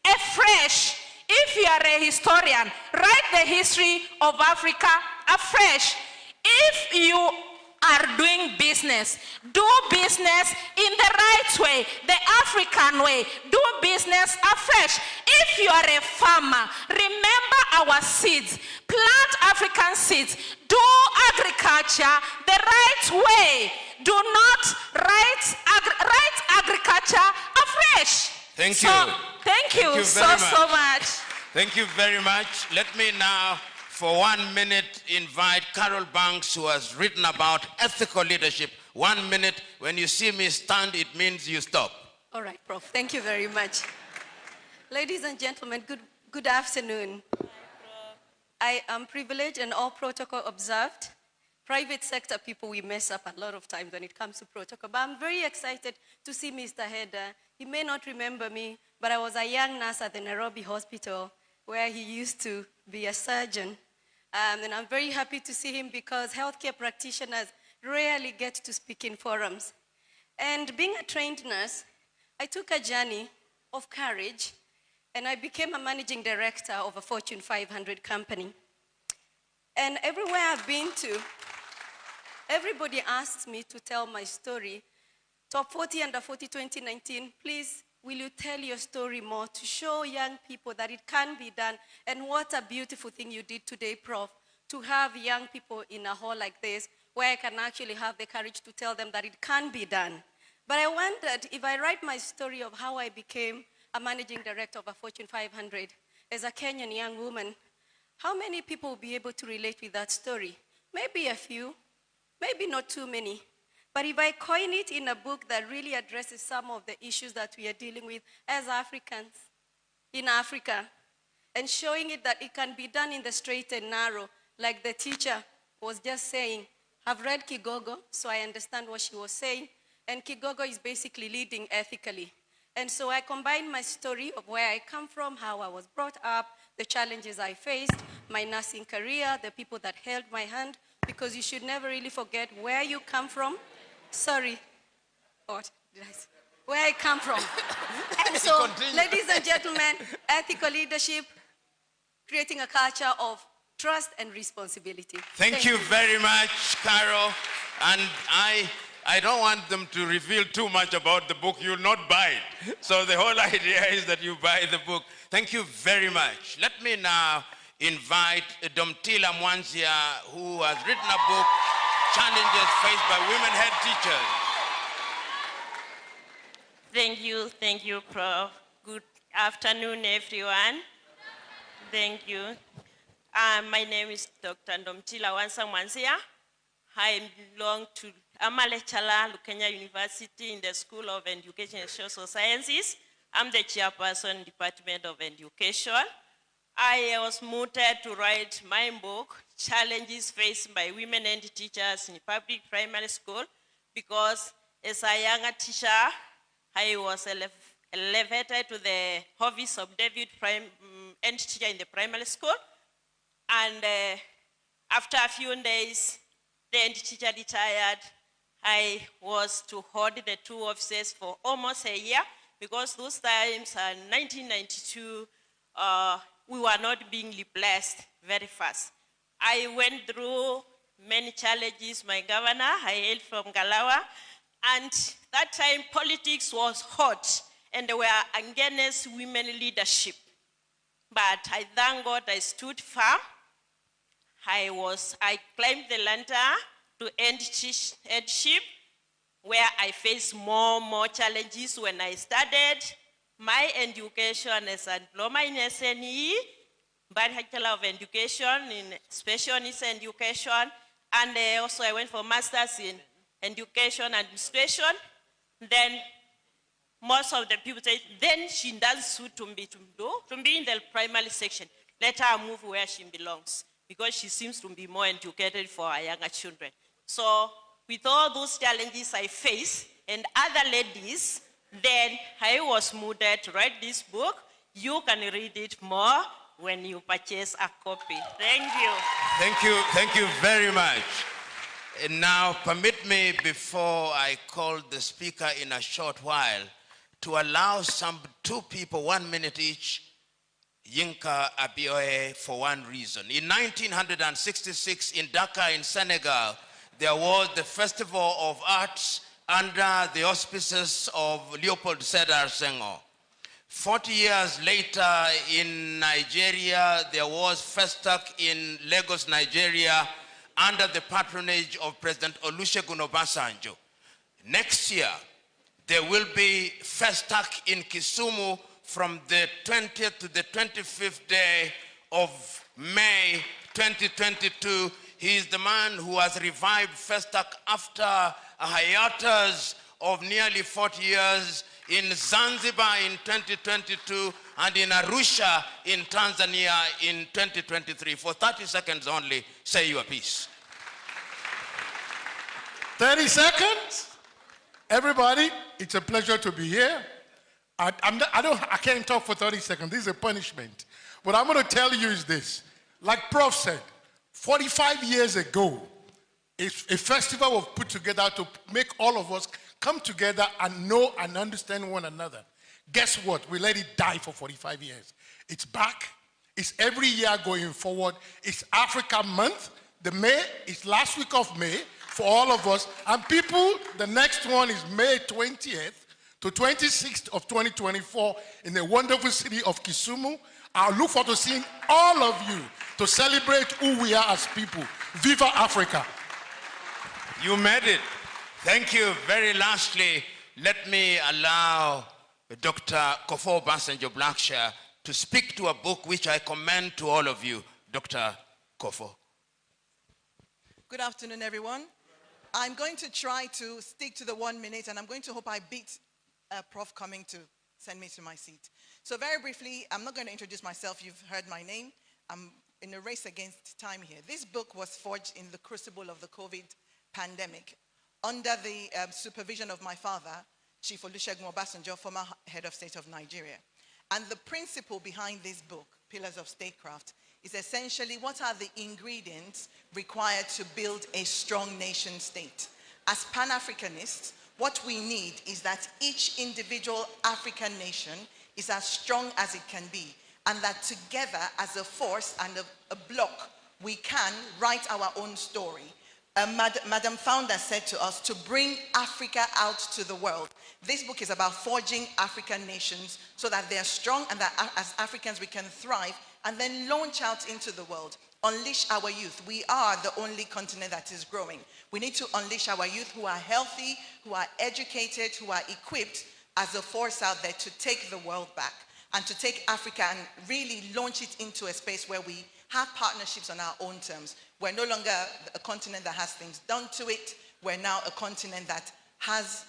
L: afresh. If you are a historian, write the history of Africa afresh. If you are doing business, do business in the right way, the African way. Do business afresh. If you are a farmer, remember our seeds. Plant African seeds. Do agriculture the right way. Do not write agriculture afresh.
J: Thank you.
L: Thank you so much.
J: Thank you very much. Let me now, for 1 minute, invite Carol Banks, who has written about ethical leadership. 1 minute. When you see me stand, it means you stop.
M: All right, Prof. Thank you very much. Ladies and gentlemen, good afternoon. I am privileged and all protocol observed. Private sector people, we mess up a lot of times when it comes to protocol. But I'm very excited to see Mr. Hedda. He may not remember me, but I was a young nurse at the Nairobi hospital where he used to be a surgeon. And I'm very happy to see him because healthcare practitioners rarely get to speak in forums. And being a trained nurse, I took a journey of courage and I became a managing director of a Fortune 500 company. And everywhere I've been to, everybody asks me to tell my story. Top 40 Under 40 2019, please, will you tell your story more to show young people that it can be done? And what a beautiful thing you did today, Prof, to have young people in a hall like this where I can actually have the courage to tell them that it can be done. But I wondered if I write my story of how I became a managing director of a Fortune 500 as a Kenyan young woman, how many people will be able to relate with that story? Maybe a few, maybe not too many. But if I coin it in a book that really addresses some of the issues that we are dealing with as Africans in Africa, and showing it that it can be done in the straight and narrow, like the teacher was just saying. I've read Kigogo, so I understand what she was saying. And Kigogo is basically leading ethically. And so I combined my story of where I come from, how I was brought up, the challenges I faced, my nursing career, the people that held my hand, because you should never really forget where you come from. Sorry, what did I say? Where I come from. And so, ladies and gentlemen, ethical leadership, creating a culture of trust and responsibility.
J: Thank you very much, Carol. And I don't want them to reveal too much about the book. You'll not buy it. So the whole idea is that you buy the book. Thank you very much. Let me now invite Domtila Mwanzia, who has written a book, Challenges Faced by Women Head Teachers.
N: Thank you, Prof. Good afternoon, everyone. Thank you. My name is Dr. Domtila Mwanzia. I'm a lecturer at LUKENYA University in the School of Education and Social Sciences. I'm the chairperson, Department of Education. I was motivated to write my book, Challenges Faced by Women and Teachers in Public Primary School, because as a younger teacher, I was elevated to the office of David End Teacher in the primary school. And after a few days, the End Teacher retired. I was to hold the two offices for almost a year, because those times, 1992, we were not being replaced very fast. I went through many challenges, my governor. I hail from Galawa. And that time, politics was hot, and they were against women leadership. But I thank God I stood firm. I climbed the ladder to end headship, where I faced more challenges when I started my education as a diploma in SNE, Bachelor of Education in Special Needs Education, and also I went for Masters in Education Administration. Then most of the people say, then she does suit to be in the primary section. Let her move where she belongs, because she seems to be more educated for our younger children. So with all those challenges I face and other ladies, then I was moved to write this book. You can read it more when you purchase a copy. Thank you.
J: Thank you very much. And now permit me, before I call the speaker in a short while, to allow two people, 1 minute each, Yinka Abioye, for one reason. In 1966 in Dakar in Senegal, there was the Festival of Arts under the auspices of Leopold Sedar Senghor. 40 years later in Nigeria, there was Festac in Lagos, Nigeria, under the patronage of President Olusegun Obasanjo. Next year, there will be Festac in Kisumu from the 20th to the 25th day of May 2022. He is the man who has revived Festac after a hiatus of nearly 40 years, in Zanzibar in 2022 and in Arusha in Tanzania in 2023. For 30 seconds only, say your piece.
O: 30 seconds? Everybody, it's a pleasure to be here. I can't talk for 30 seconds. This is a punishment. What I'm going to tell you is this. Like Prof said, 45 years ago, a festival was put together to make all of us come together and know and understand one another. Guess what? We let it die for 45 years. It's back. It's every year going forward. It's Africa Month. The May is last week of May for all of us. And people, the next one is May 20th to 26th of 2024 in the wonderful city of Kisumu. I look forward to seeing all of you to celebrate who we are as people. Viva Africa.
J: You made it. Thank you. Very lastly, let me allow Dr. Kofo Obasanjo Blackshear to speak to a book which I commend to all of you. Dr. Kofo.
P: Good afternoon, everyone. I'm going to try to stick to the 1 minute, and I'm going to hope I beat Prof coming to send me to my seat. So very briefly, I'm not going to introduce myself. You've heard my name. I'm in a race against time here. This book was forged in the crucible of the COVID pandemic, under the supervision of my father, Chief Olusegun Obasanjo, former head of state of Nigeria. And the principle behind this book, Pillars of Statecraft, is essentially what are the ingredients required to build a strong nation state. As Pan-Africanists, what we need is that each individual African nation is as strong as it can be, and that together as a force and a block, we can write our own story. Madam Founder said to us to bring Africa out to the world. This book is about forging African nations so that they're strong and that as Africans we can thrive and then launch out into the world. Unleash our youth. We are the only continent that is growing. We need to unleash our youth who are healthy, who are educated, who are equipped as a force out there to take the world back and to take Africa and really launch it into a space where we have partnerships on our own terms. We're no longer a continent that has things done to it. We're now a continent that has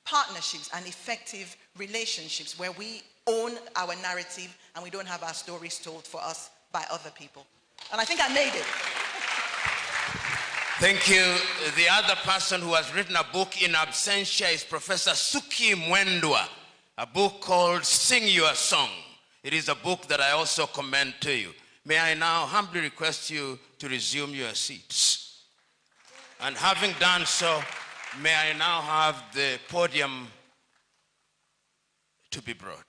P: partnerships and effective relationships where we own our narrative and we don't have our stories told for us by other people. And I think I made it.
J: Thank you. The other person who has written a book in absentia is Professor Suki Mwendwa, a book called Sing Your Song. It is a book that I also commend to you. May I now humbly request you to resume your seats. And having done so, may I now have the podium to be brought.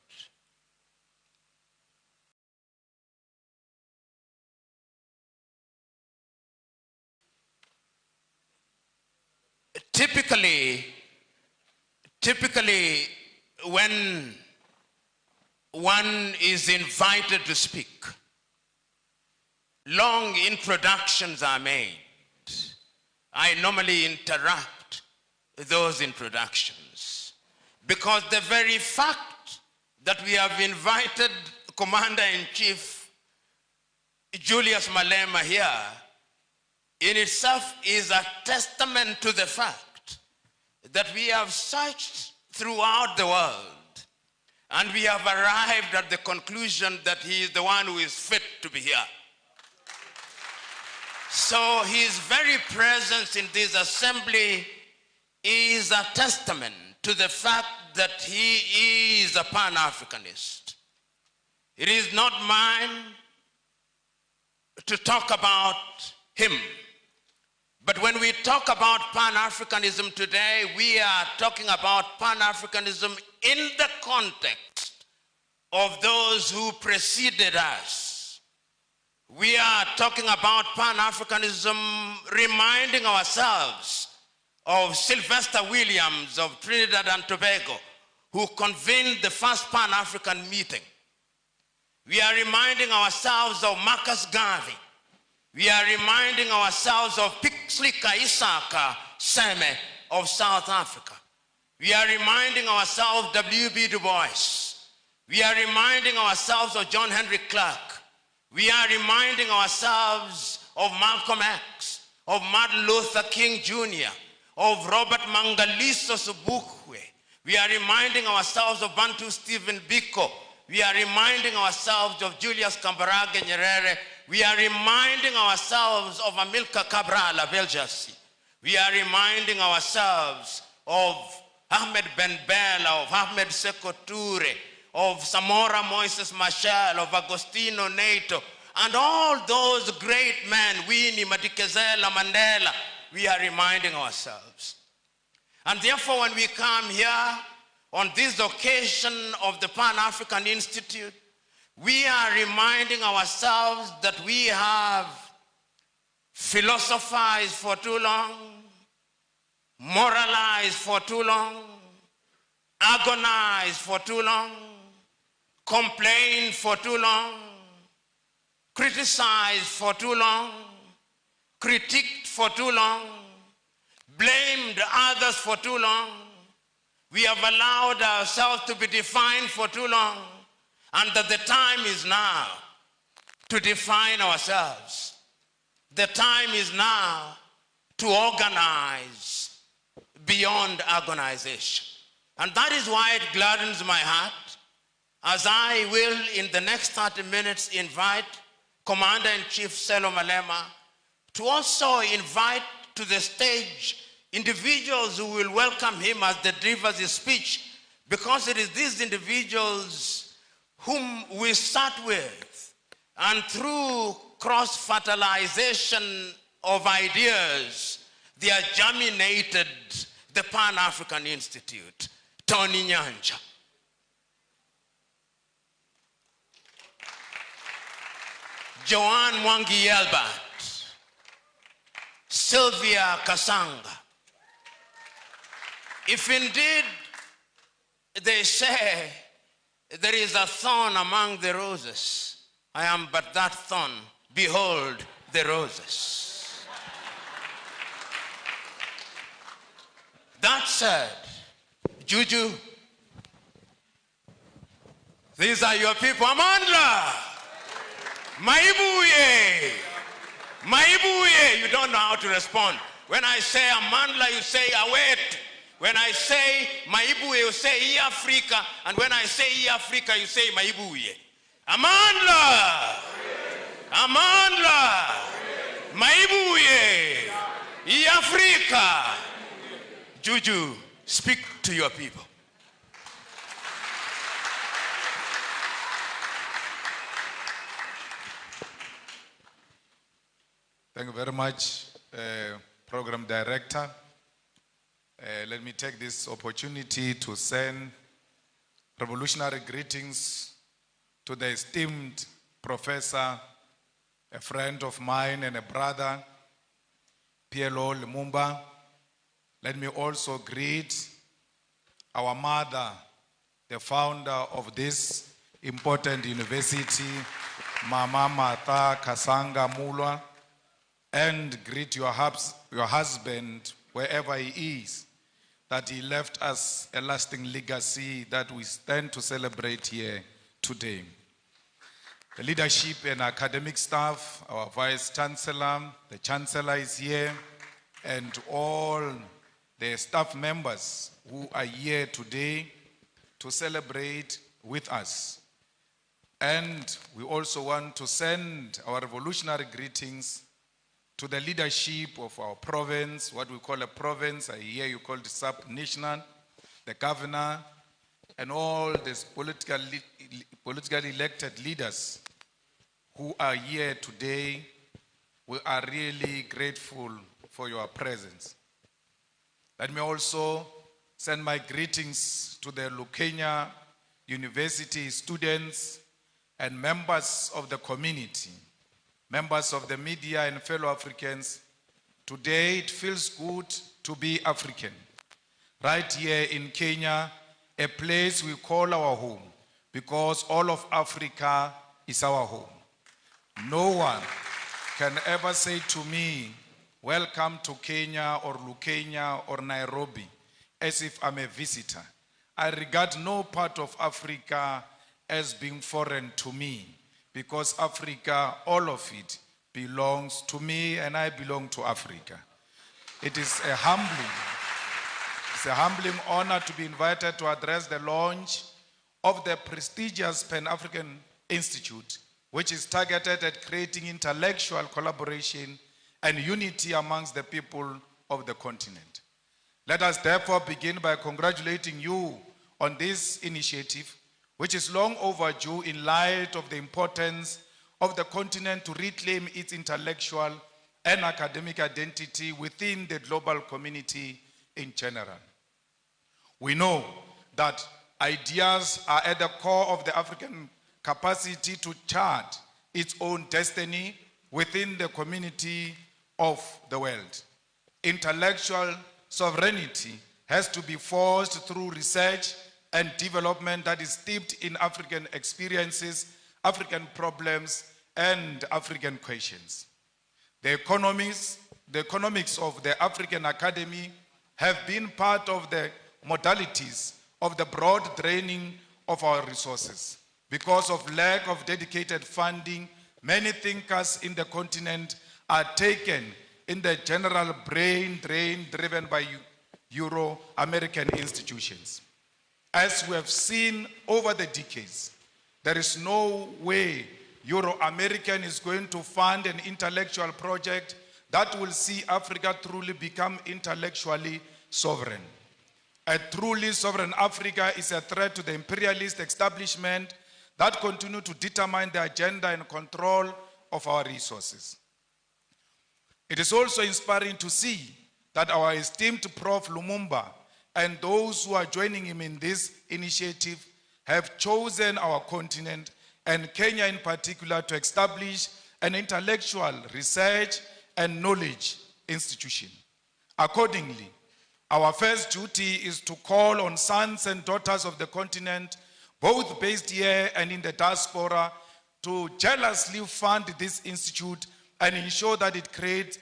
J: typically, when one is invited to speak, long introductions are made. I normally interrupt those introductions because the very fact that we have invited Commander-in-Chief Julius Malema here in itself is a testament to the fact that we have searched throughout the world and we have arrived at the conclusion that he is the one who is fit to be here. So his very presence in this assembly is a testament to the fact that he is a Pan-Africanist. It is not mine to talk about him. But when we talk about Pan-Africanism today, we are talking about Pan-Africanism in the context of those who preceded us. We are talking about Pan-Africanism reminding ourselves of Sylvester Williams of Trinidad and Tobago, who convened the first Pan-African meeting. We are reminding ourselves of Marcus Garvey. We are reminding ourselves of Pixley Isaka Seme of South Africa. We are reminding ourselves of W.B. Du Bois. We are reminding ourselves of John Henry Clark. We are reminding ourselves of Malcolm X, of Martin Luther King Jr., of Robert Mangaliso Sobukwe. We are reminding ourselves of Bantu Stephen Biko. We are reminding ourselves of Julius Kambarage Nyerere. We are reminding ourselves of Amilcar Cabral Abel-Jassi. We are reminding ourselves of Ahmed Ben Bella, of Ahmed Sekou Toure, of Samora Moises Machel, of Agostino Neto, and all those great men, Winnie Madikizela Mandela. We are reminding ourselves. And therefore, when we come here on this occasion of the Pan-African Institute, we are reminding ourselves that we have philosophized for too long, moralized for too long, agonized for too long, complained for too long, criticized for too long, critiqued for too long, blamed others for too long. We have allowed ourselves to be defined for too long, and that the time is now to define ourselves. The time is now to organize beyond agonization. And that is why it gladdens my heart as I will, in the next 30 minutes, invite Commander-in-Chief Sello Malema to also invite to the stage individuals who will welcome him as he delivers his speech, because it is these individuals whom we start with, and through cross-fertilization of ideas, they are germinated the Pan-African Institute. Tony Nyanja. Joanne Mwangi Yelbert, Sylvia Kasanga. If indeed they say there is a thorn among the roses, I am but that thorn. Behold the roses. That said, Juju, these are your people. Amandla, Maibuye, Maibuye. You don't know how to respond. When I say Amandla, you say Awet. When I say Maibuye, you say I Africa. And when I say I Africa, you say Maibuye. Amandla, Amandla, Maibuye, I Africa. Juju, speak to your people.
Q: Thank you very much, Program Director. Let me take this opportunity to send revolutionary greetings to the esteemed professor, a friend of mine and a brother, PLO Lumumba, Let me also greet our mother, the founder of this important university, Mama Martha Kasanga Mulwa, and greet your husband wherever he is, that he left us a lasting legacy that we stand to celebrate here today. The leadership and academic staff, our Vice Chancellor, the Chancellor is here, and all the staff members who are here today to celebrate with us. And we also want to send our revolutionary greetings to the leadership of our province, what we call a province, I hear you call it sub-national, the governor, and all these politically elected leaders who are here today. We are really grateful for your presence. Let me also send my greetings to the LUKENYA University students and members of the community, members of the media and fellow Africans. Today it feels good to be African. Right here in Kenya, a place we call our home, because all of Africa is our home. No one can ever say to me, welcome to Kenya or LUKENYA or Nairobi, as if I'm a visitor. I regard no part of Africa as being foreign to me, because Africa, all of it, belongs to me and I belong to Africa. It is a humbling honor to be invited to address the launch of the prestigious Pan-African Institute, which is targeted at creating intellectual collaboration and unity amongst the people of the continent. Let us therefore begin by congratulating you on this initiative, which is long overdue in light of the importance of the continent to reclaim its intellectual and academic identity within the global community in general. We know that ideas are at the core of the African capacity to chart its own destiny within the community of the world. Intellectual sovereignty has to be forged through research and development that is steeped in African experiences, African problems, and African questions. The economics of the African Academy have been part of the modalities of the broad draining of our resources. Because of lack of dedicated funding, many thinkers in the continent are taken in the general brain drain driven by Euro-American institutions. As we have seen over the decades, there is no way Euro-American is going to fund an intellectual project that will see Africa truly become intellectually sovereign. A truly sovereign Africa is a threat to the imperialist establishment that continue to determine the agenda and control of our resources. It is also inspiring to see that our esteemed Prof. Lumumba and those who are joining him in this initiative have chosen our continent and Kenya in particular to establish an intellectual research and knowledge institution. Accordingly, our first duty is to call on sons and daughters of the continent, both based here and in the diaspora, to jealously fund this institute and ensure that it create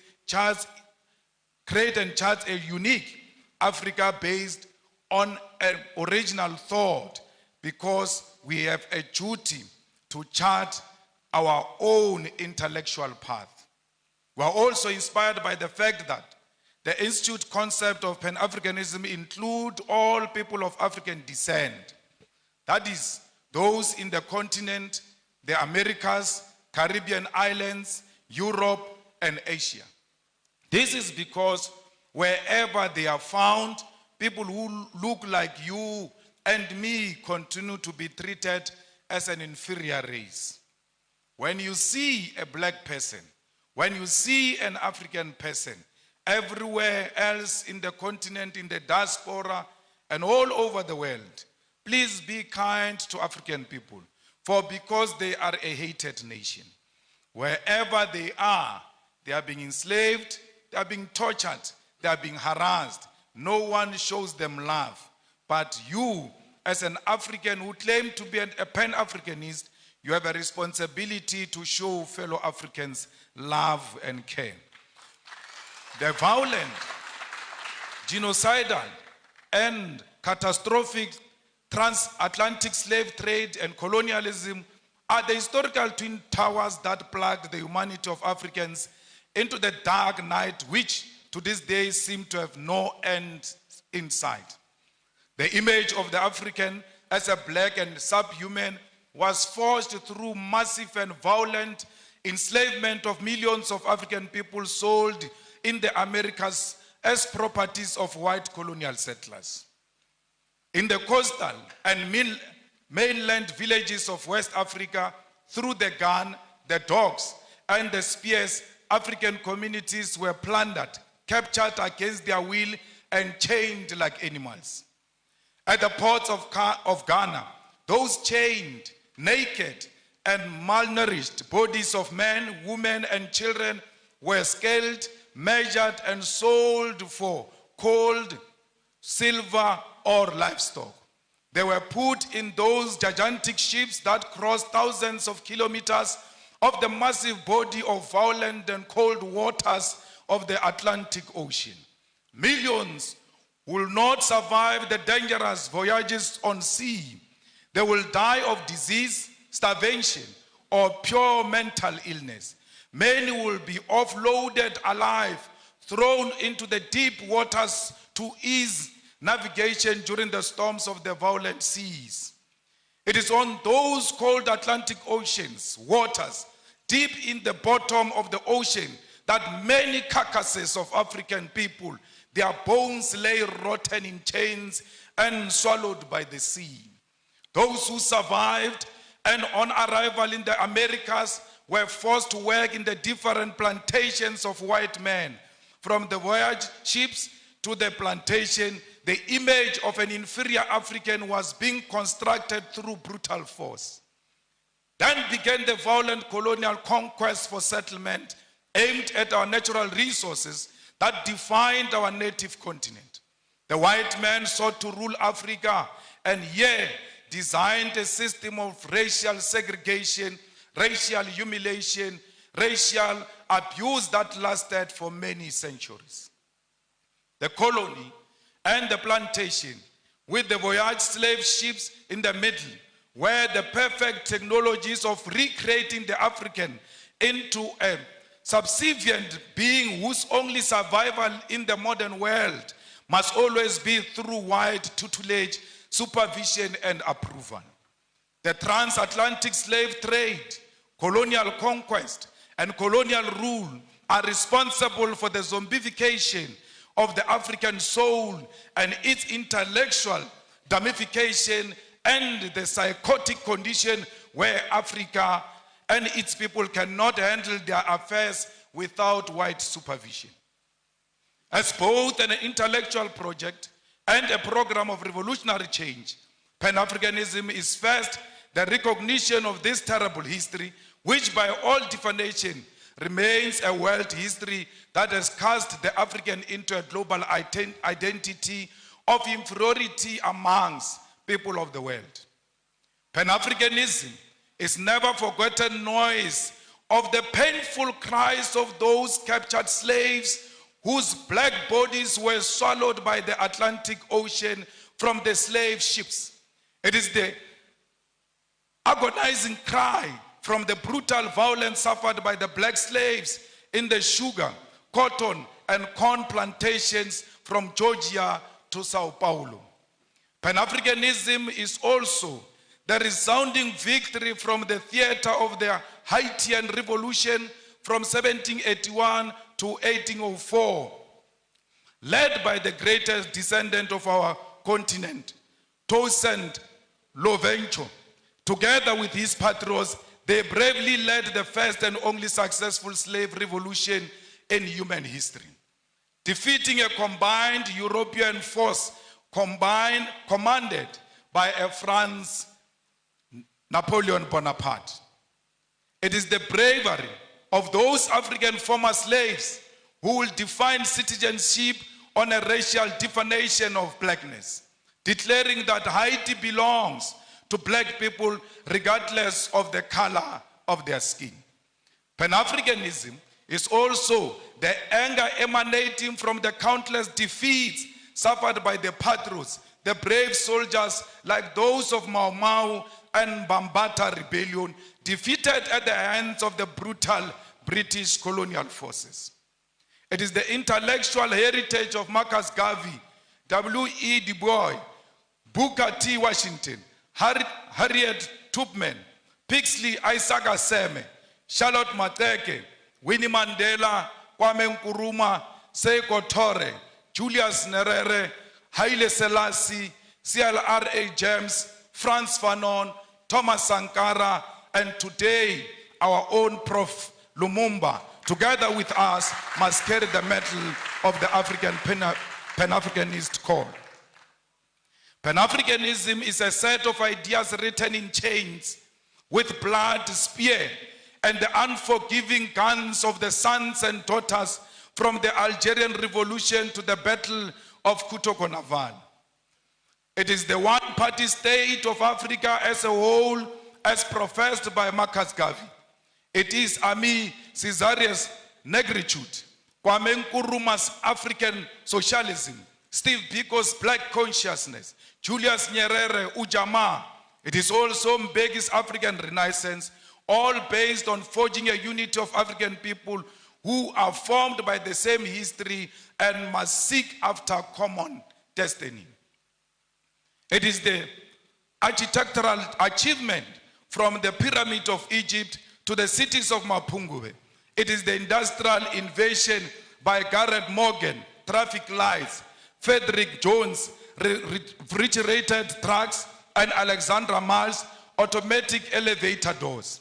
Q: and charts a unique Africa based on an original thought, because we have a duty to chart our own intellectual path. We are also inspired by the fact that the institute concept of Pan-Africanism include all people of African descent. That is, those in the continent, the Americas, Caribbean islands, Europe, and Asia. This is because wherever they are found, people who look like you and me continue to be treated as an inferior race. When you see a black person, when you see an African person, everywhere else in the continent, in the diaspora, and all over the world, please be kind to African people, for because they are a hated nation. Wherever they are being enslaved, they are being tortured, they are being harassed, no one shows them love. But you, as an African who claim to be a Pan-Africanist, you have a responsibility to show fellow Africans love and care. The violent, genocidal, and catastrophic transatlantic slave trade and colonialism are the historical twin towers that plugged the humanity of Africans into the dark night, which to this day seem to have no end in sight. The image of the African as a black and subhuman was forged through massive and violent enslavement of millions of African people sold in the Americas as properties of white colonial settlers. In the coastal and mainland villages of West Africa, through the gun, the dogs, and the spears, African communities were plundered, captured against their will, and chained like animals. At the ports of Ghana, those chained, naked, and malnourished bodies of men, women, and children were scaled, measured, and sold for gold, silver, or livestock. They were put in those gigantic ships that crossed thousands of kilometers of the massive body of violent and cold waters of the Atlantic Ocean. Millions will not survive the dangerous voyages on sea. They will die of disease, starvation, or pure mental illness. Many will be offloaded alive, thrown into the deep waters to ease navigation during the storms of the violent seas. It is on those cold Atlantic Ocean's waters, deep in the bottom of the ocean, that many carcasses of African people, their bones lay rotten in chains and swallowed by the sea. Those who survived and on arrival in the Americas were forced to work in the different plantations of white men. From the voyage ships to the plantation, the image of an inferior African was being constructed through brutal force. Then began the violent colonial conquest for settlement aimed at our natural resources that defined our native continent. The white man sought to rule Africa and here designed a system of racial segregation, racial humiliation, racial abuse that lasted for many centuries. The colony and the plantation, with the voyage slave ships in the middle, were the perfect technologies of recreating the African into a subservient being whose only survival in the modern world must always be through white tutelage, supervision, and approval. The transatlantic slave trade, colonial conquest, and colonial rule are responsible for the zombification of the African soul and its intellectual damnification and the psychotic condition where Africa and its people cannot handle their affairs without white supervision. As both an intellectual project and a program of revolutionary change, Pan-Africanism is first the recognition of this terrible history, which by all definition remains a world history that has cast the African into a global identity of inferiority amongst people of the world. Pan-Africanism is never forgotten noise of the painful cries of those captured slaves whose black bodies were swallowed by the Atlantic Ocean from the slave ships. It is the agonizing cry from the brutal violence suffered by the black slaves in the sugar, cotton, and corn plantations from Georgia to Sao Paulo. Pan-Africanism is also the resounding victory from the theater of the Haitian Revolution from 1781 to 1804, led by the greatest descendant of our continent, Toussaint Louverture. Together with his patrons, they bravely led the first and only successful slave revolution in human history, defeating a combined European force commanded by a France Napoleon Bonaparte. It is the bravery of those African former slaves who will define citizenship on a racial definition of blackness, declaring that Haiti belongs to black people regardless of the color of their skin. Pan-Africanism is also the anger emanating from the countless defeats suffered by the patriots, the brave soldiers like those of Mau Mau and Bambata rebellion, defeated at the hands of the brutal British colonial forces. It is the intellectual heritage of Marcus Garvey, W.E. Du Bois, Booker T. Washington, Harriet Tubman, Pixley Isaac Aseme, Charlotte Mateke, Winnie Mandela, Kwame Nkrumah, Seiko Tore, Julius Nyerere, Haile Selassie, CLR.A. James, Frantz Fanon, Thomas Sankara, and today our own Prof. Lumumba, together with us, must carry the mantle of the African Pan-Africanist call. Pan-Africanism is a set of ideas written in chains with blood, spear, and the unforgiving guns of the sons and daughters from the Algerian Revolution to the Battle of Kutoko-Naval. It is the one-party state of Africa as a whole, as professed by Marcus Garvey. It is Ami Caesarius' negritude, Kwame Nkrumah's African socialism, Steve Biko's black consciousness, Julius Nyerere, Ujamaa. It is also Mbeki's African Renaissance, all based on forging a unity of African people who are formed by the same history and must seek after common destiny. It is the architectural achievement from the Pyramid of Egypt to the cities of Mapungubwe. It is the industrial invasion by Garrett Morgan, traffic lights, Frederick Jones, refrigerated trucks, and Alexandra Mars, automatic elevator doors.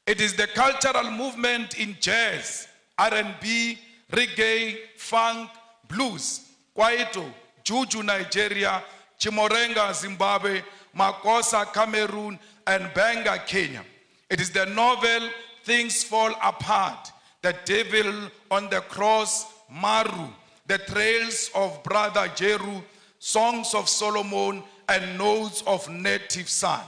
Q: It is the cultural movement in jazz, R&B, reggae, funk, blues, Kwaito, Juju, Nigeria, Chimorenga, Zimbabwe, Makosa, Cameroon, and Benga, Kenya. It is the novel Things Fall Apart, The Devil on the Cross, Maru, The Trails of Brother Jeru, Songs of Solomon, and Notes of Native Son.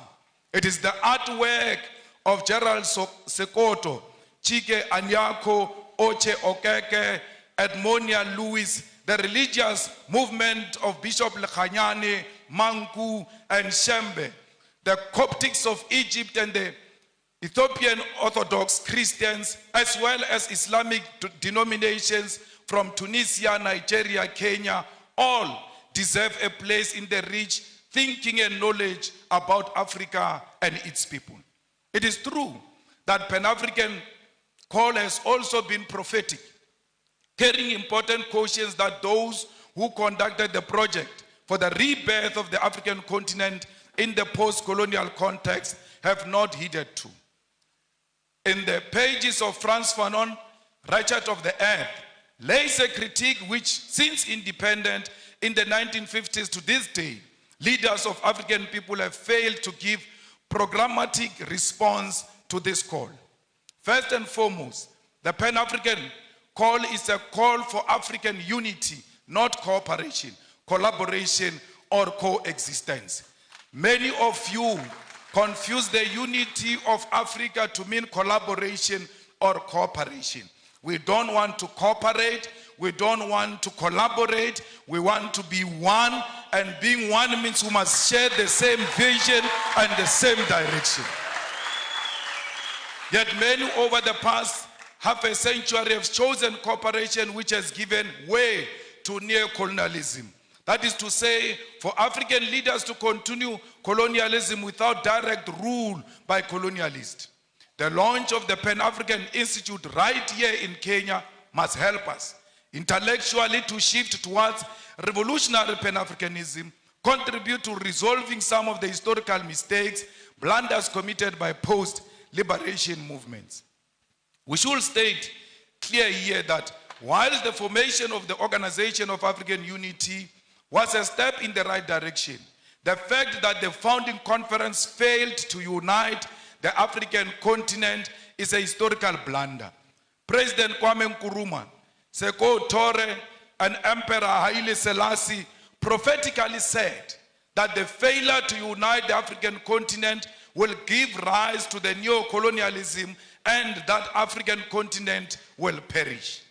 Q: It is the artwork of Gerald Sekoto, Chike Anyako, Oche Okeke, Edmonia Lewis, the religious movement of Bishop Lekhanyane, Manku, and Shembe, the Coptics of Egypt and the Ethiopian Orthodox Christians, as well as Islamic denominations from Tunisia, Nigeria, Kenya, all deserve a place in the rich thinking and knowledge about Africa and its people. It is true that Pan-African call has also been prophetic, carrying important cautions that those who conducted the project for the rebirth of the African continent in the post-colonial context have not heeded to. In the pages of Frantz Fanon, Ratchet of the Earth, lays a critique which, since independence in the 1950s to this day, leaders of African people have failed to give programmatic response to this call. First and foremost, the Pan-African call is a call for African unity, not cooperation, collaboration, or coexistence. Many of you confuse the unity of Africa to mean collaboration or cooperation. We don't want to cooperate. We don't want to collaborate. We want to be one, and being one means we must share the same vision and the same direction. Yet many over the past half a century have chosen cooperation, which has given way to neo-colonialism. That is to say, for African leaders to continue colonialism without direct rule by colonialists. The launch of the Pan-African Institute right here in Kenya must help us intellectually to shift towards revolutionary Pan-Africanism, contribute to resolving some of the historical mistakes, blunders committed by post-liberation movements. We should state clear here that while the formation of the Organization of African Unity was a step in the right direction, the fact that the founding conference failed to unite the African continent is a historical blunder. President Kwame Nkrumah, Sekou Toure, and Emperor Haile Selassie prophetically said that the failure to unite the African continent will give rise to the neo-colonialism and that African continent will perish.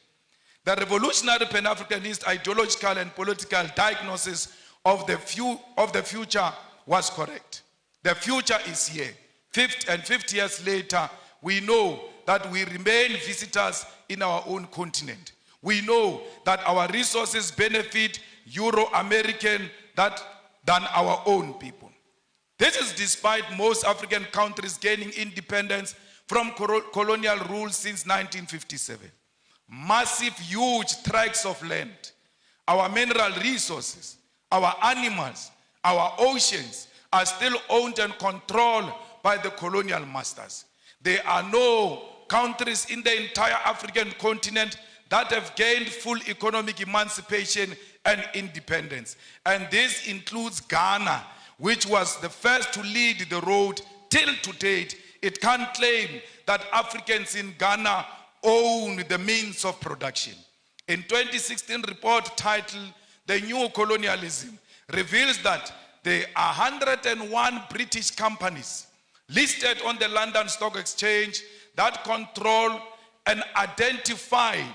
Q: The revolutionary Pan-Africanist ideological and political diagnosis of the future was correct. The future is here. 50 years later, we know that we remain visitors in our own continent. We know that our resources benefit Euro-American than our own people. This is despite most African countries gaining independence from colonial rule since 1957. Massive, huge tracts of land, our mineral resources, our animals, our oceans are still owned and controlled by the colonial masters. There are no countries in the entire African continent that have gained full economic emancipation and independence. And this includes Ghana, which was the first to lead the road. Till to date, it can't claim that Africans in Ghana own the means of production. In 2016 report titled The New Colonialism reveals that there are 101 British companies listed on the London Stock Exchange that control an identified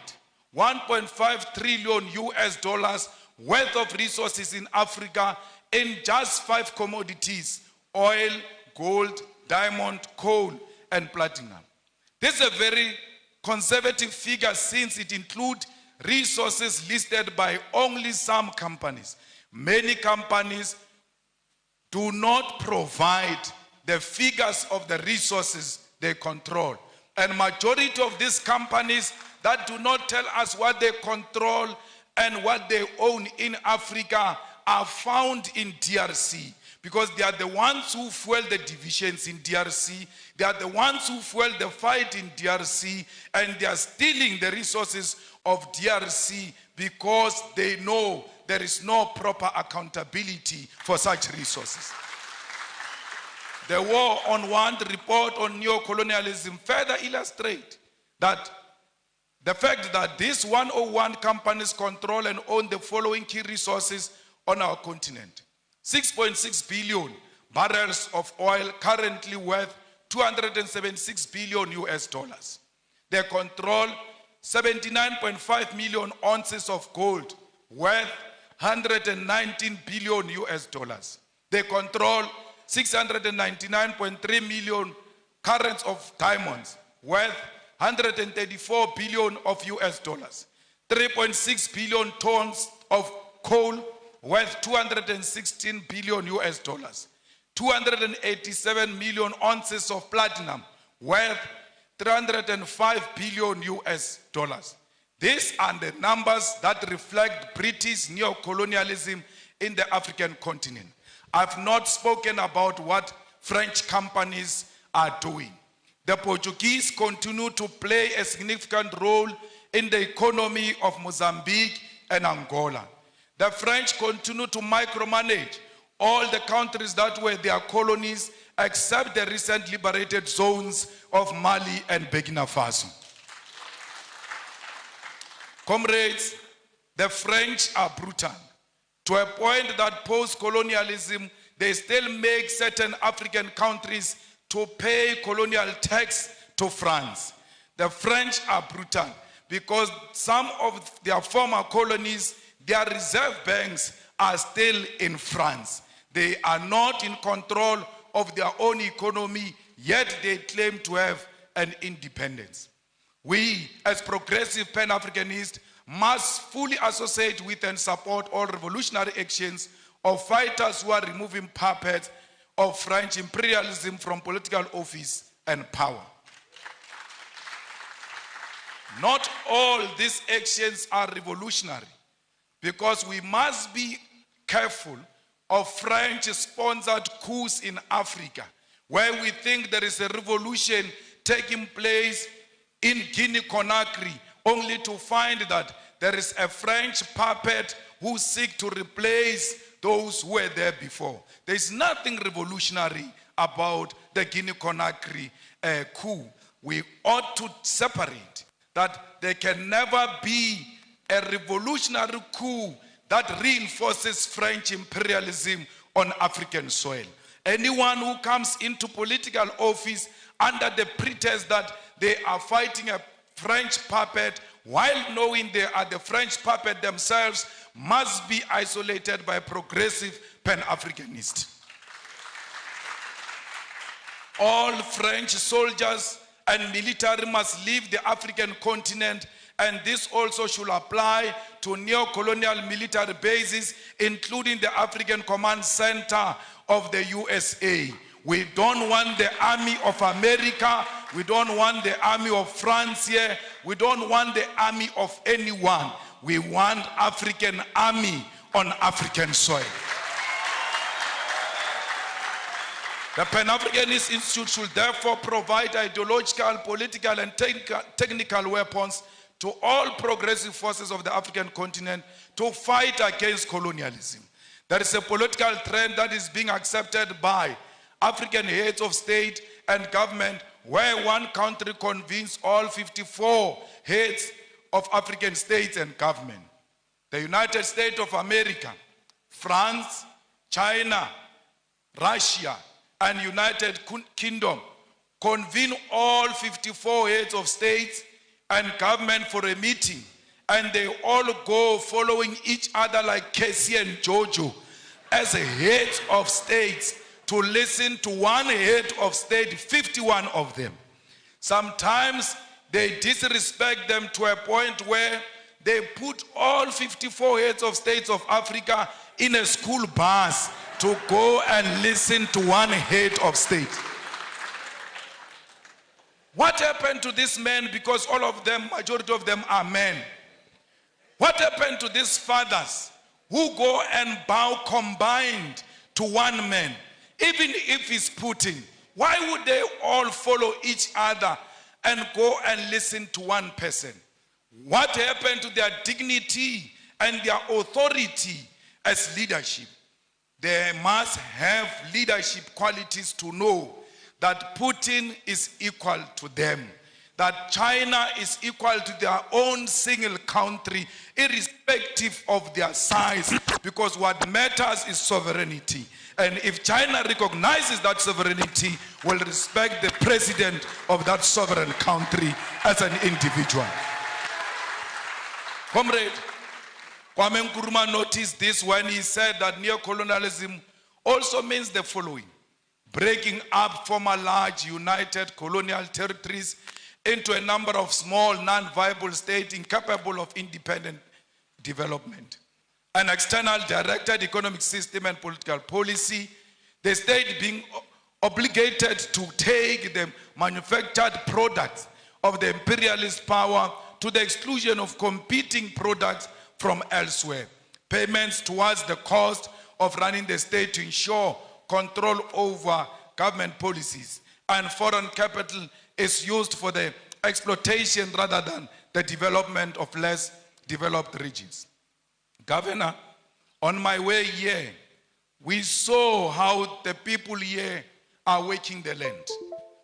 Q: 1.5 trillion US dollars worth of resources in Africa in just 5 commodities: oil, gold, diamond, coal, and platinum. This is a very conservative figure since it includes resources listed by only some companies. Many companies do not provide the figures of the resources they control. And majority of these companies that do not tell us what they control and what they own in Africa are found in DRC, because they are the ones who fuel the divisions in DRC. They are the ones who fuel the fight in DRC, and they are stealing the resources of DRC because they know there is no proper accountability for such resources. The War on Want report on neo-colonialism further illustrates that the fact that these 101 companies control and own the following key resources on our continent: 6.6 billion barrels of oil, currently worth 276 billion US dollars. They control 79.5 million ounces of gold, worth 119 billion US dollars. They control 699.3 million carats of diamonds, worth 134 billion of US dollars. 3.6 billion tons of coal, worth 216 billion US dollars. 287 million ounces of platinum, worth 305 billion US dollars. These are the numbers that reflect British neo-colonialism in the African continent. I've not spoken about what French companies are doing. The Portuguese continue to play a significant role in the economy of Mozambique and Angola. The French continue to micromanage all the countries that were their colonies, except the recent liberated zones of Mali and Burkina Faso. Comrades, the French are brutal, to a point that post-colonialism, they still make certain African countries to pay colonial tax to France. The French are brutal because some of their former colonies, their reserve banks are still in France. They are not in control of their own economy, yet they claim to have an independence. We, as progressive Pan-Africanists, must fully associate with and support all revolutionary actions of fighters who are removing puppets of French imperialism from political office and power. Not all these actions are revolutionary, because we must be careful of French-sponsored coups in Africa, where we think there is a revolution taking place in Guinea-Conakry, only to find that there is a French puppet who seeks to replace those who were there before. There is nothing revolutionary about the Guinea-Conakry coup. We ought to separate that there can never be a revolutionary coup that reinforces French imperialism on African soil. Anyone who comes into political office under the pretext that they are fighting a French puppet while knowing they are the French puppet themselves must be isolated by progressive Pan-Africanists. All French soldiers and military must leave the African continent, and this also should apply to neo-colonial military bases, including the African Command Center of the USA. We don't want the army of America. We don't want the army of France here. We don't want the army of anyone. We want African army on African soil. The Pan-Africanist Institute should therefore provide ideological, political, and technical weapons to all progressive forces of the African continent to fight against colonialism. There is a political trend that is being accepted by African heads of state and government, where one country convenes all 54 heads of African states and government. The United States of America, France, China, Russia, and United Kingdom convene all 54 heads of states and government for a meeting, and they all go following each other like Casey and Jojo as a heads of states to listen to one head of state, 51 of them. Sometimes they disrespect them to a point where they put all 54 heads of states of Africa in a school bus to go and listen to one head of state. What happened to these men? Because all of them, majority of them are men. What happened to these fathers who go and bow combined to one man? Even if he's Putin, why would they all follow each other and go and listen to one person? What happened to their dignity and their authority as leadership? They must have leadership qualities to know that Putin is equal to them, that China is equal to their own single country, irrespective of their size, because what matters is sovereignty. And if China recognizes that sovereignty, will respect the president of that sovereign country as an individual. Comrade, Kwame Nkrumah noticed this when he said that neocolonialism also means the following: breaking up former large united colonial territories into a number of small non-viable states incapable of independent development. An external directed economic system and political policy, the state being obligated to take the manufactured products of the imperialist power to the exclusion of competing products from elsewhere. Payments towards the cost of running the state to ensure control over government policies, and foreign capital is used for the exploitation rather than the development of less developed regions. Governor, on my way here, we saw how the people here are working the land.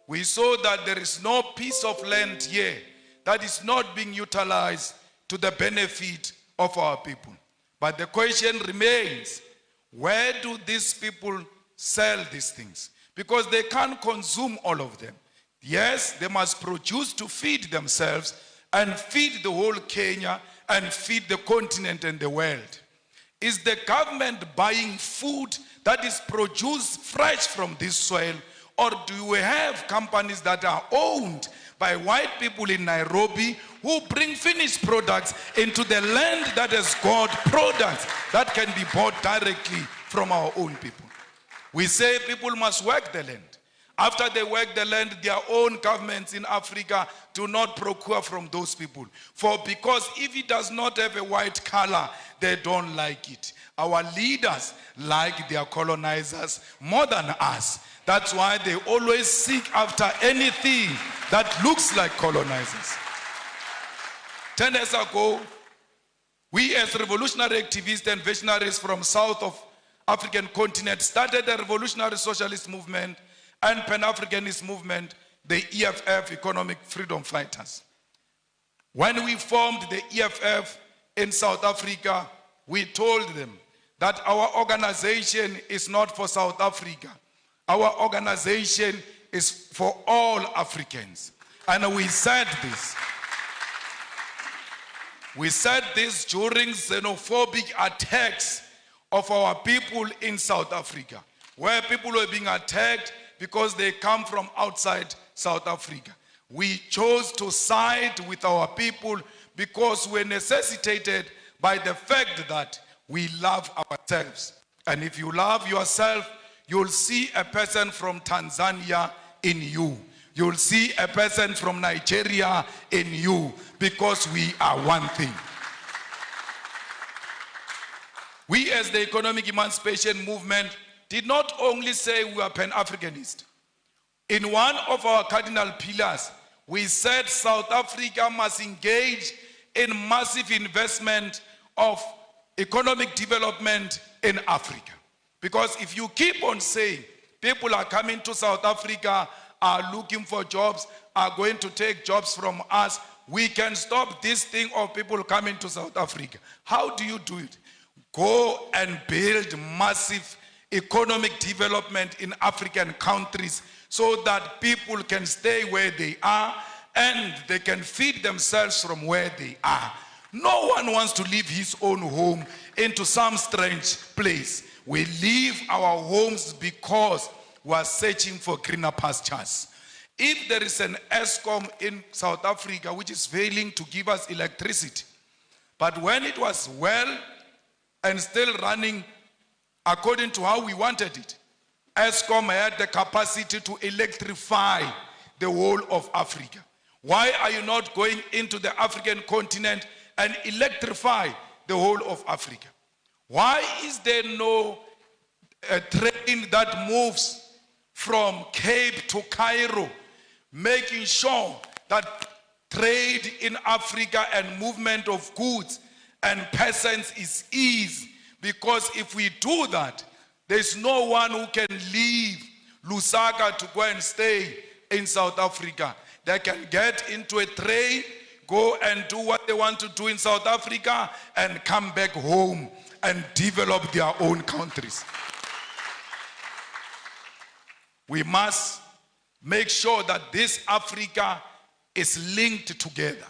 Q: We saw that there is no piece of land here that is not being utilized to the benefit of our people. But the question remains, where do these people sell these things? Because they can't consume all of them. Yes, they must produce to feed themselves and feed the whole Kenya and feed the continent and the world. Is the government buying food that is produced fresh from this soil, or do we have companies that are owned by white people in Nairobi who bring finished products into the land that has got products that can be bought directly from our own people? We say people must work the land. After they work the land, their own governments in Africa do not procure from those people. Because if it does not have a white color, they don't like it. Our leaders like their colonizers more than us. That's why they always seek after anything that looks like colonizers. 10 years ago, we as revolutionary activists and visionaries from south of African continent started a revolutionary socialist movement and Pan-Africanist movement, the EFF, Economic Freedom Fighters. When we formed the EFF, in South Africa, we told them that our organization is not for South Africa. Our organization is for all Africans. And we said this. We said this during xenophobic attacks of our people in South Africa, where people were being attacked because they come from outside South Africa. We chose to side with our people because we're necessitated by the fact that we love ourselves. And if you love yourself, you'll see a person from Tanzania in you. You'll see a person from Nigeria in you, because we are one thing. We as the Economic Emancipation Movement did not only say we are Pan-Africanist. In one of our cardinal pillars, we said South Africa must engage in massive investment of economic development in Africa. Because if you keep on saying people are coming to South Africa, are looking for jobs, are going to take jobs from us, we can stop this thing of people coming to South Africa. How do you do it? Go and build massive economic development in African countries so that people can stay where they are and they can feed themselves from where they are. No one wants to leave his own home into some strange place. We leave our homes because we are searching for greener pastures. If there is an ESCOM in South Africa which is failing to give us electricity, but when it was well and still running according to how we wanted it, ESCOM had the capacity to electrify the whole of Africa. Why are you not going into the African continent and electrify the whole of Africa? Why is there no train that moves from Cape to Cairo, making sure that trade in Africa and movement of goods and persons is easy? Because if we do that, there's no one who can leave Lusaka to go and stay in South Africa. They can get into a train, go and do what they want to do in South Africa, and come back home and develop their own countries. We must make sure that this Africa is linked together.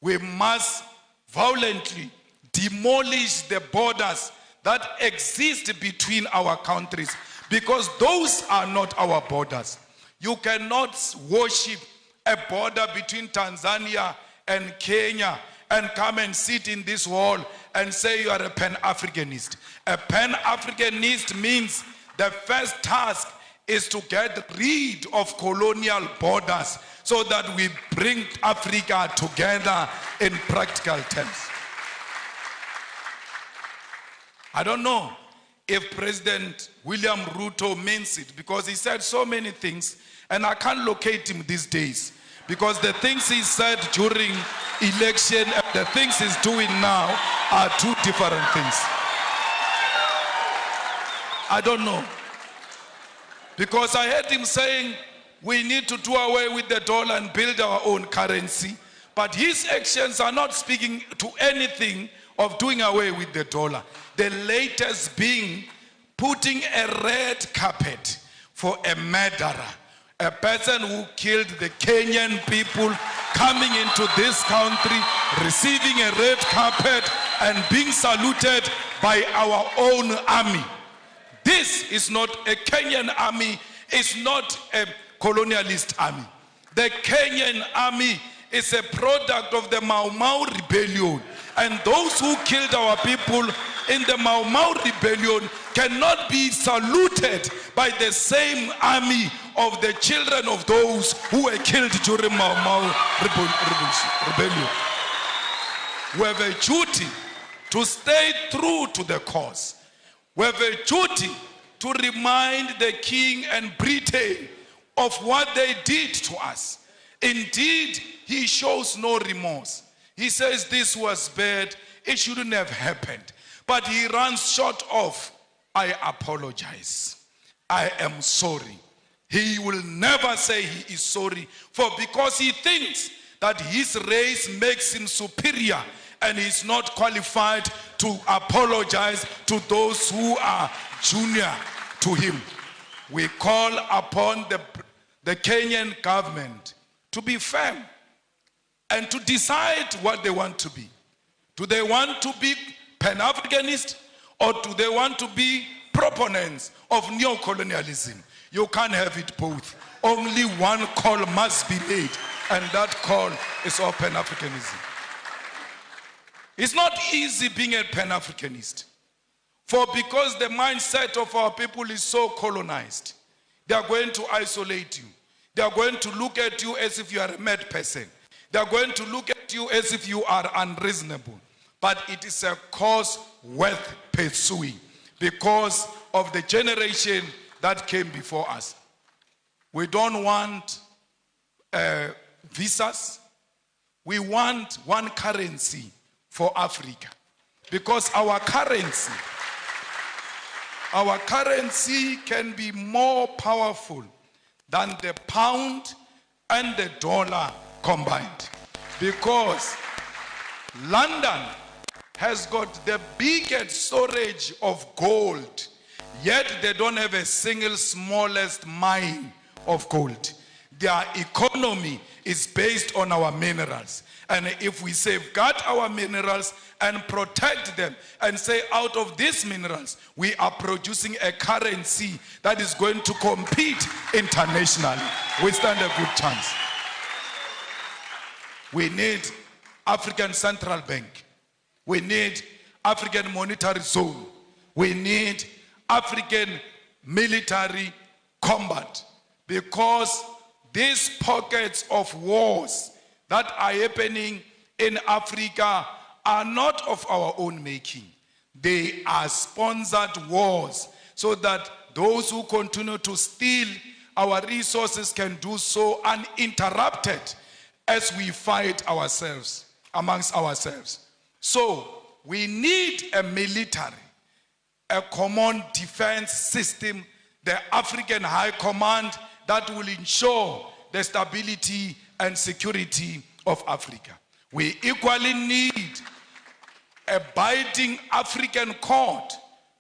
Q: We must violently demolish the borders that exist between our countries, because those are not our borders. You cannot worship a border between Tanzania and Kenya and come and sit in this hall and say you are a Pan-Africanist. A Pan-Africanist means the first task is to get rid of colonial borders so that we bring Africa together in practical terms. I don't know if President William Ruto means it, because he said so many things and I can't locate him these days, because the things he said during election and the things he's doing now are two different things. I don't know. Because I heard him saying we need to do away with the dollar and build our own currency. But his actions are not speaking to anything of doing away with the dollar. The latest being putting a red carpet for a murderer, a person who killed the Kenyan people, coming into this country, receiving a red carpet and being saluted by our own army. This is not a Kenyan army, it's not a colonialist army. The Kenyan army is a product of the Mau Mau rebellion. And those who killed our people in the Mau Mau rebellion cannot be saluted by the same army of the children of those who were killed during Mau Mau rebellion. We have a duty to stay true to the cause. We have a duty to remind the King and Britain of what they did to us. Indeed, he shows no remorse. He says this was bad, it shouldn't have happened. But he runs short of, I apologize, I am sorry. He will never say he is sorry, for because he thinks that his race makes him superior and he's not qualified to apologize to those who are junior to him. We call upon the Kenyan government to be firm and to decide what they want to be. Do they want to be Pan-Africanist, or do they want to be proponents of neo-colonialism? You can't have it both. Only one call must be made, and that call is of Pan-Africanism. It's not easy being a Pan-Africanist, for because the mindset of our people is so colonized, they are going to isolate you. They are going to look at you as if you are a mad person. They are going to look at you as if you are unreasonable. But it is a cause worth pursuing because of the generation that came before us. We don't want visas. We want one currency for Africa, because our currency can be more powerful than the pound and the dollar combined, because London has got the biggest storage of gold, yet they don't have a single smallest mine of gold. Their economy is based on our minerals. And if we safeguard our minerals and protect them and say out of these minerals, we are producing a currency that is going to compete internationally, we stand a good chance. We need African Central Bank. We need African Monetary Zone. We need African military combat, because these pockets of wars that are happening in Africa are not of our own making. They are sponsored wars so that those who continue to steal our resources can do so uninterrupted as we fight ourselves, amongst ourselves. So we need a military, a common defense system, the African High Command that will ensure the stability and security of Africa. We equally need a binding African court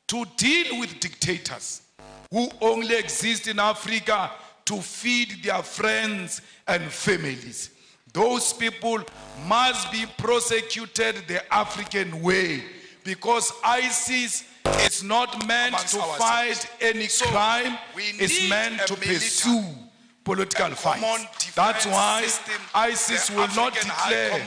Q: to deal with dictators who only exist in Africa to feed their friends and families. Those people must be prosecuted the African way, because ISIS is not meant to fight any crime, it's meant to pursue political fights. That's why ISIS will not declare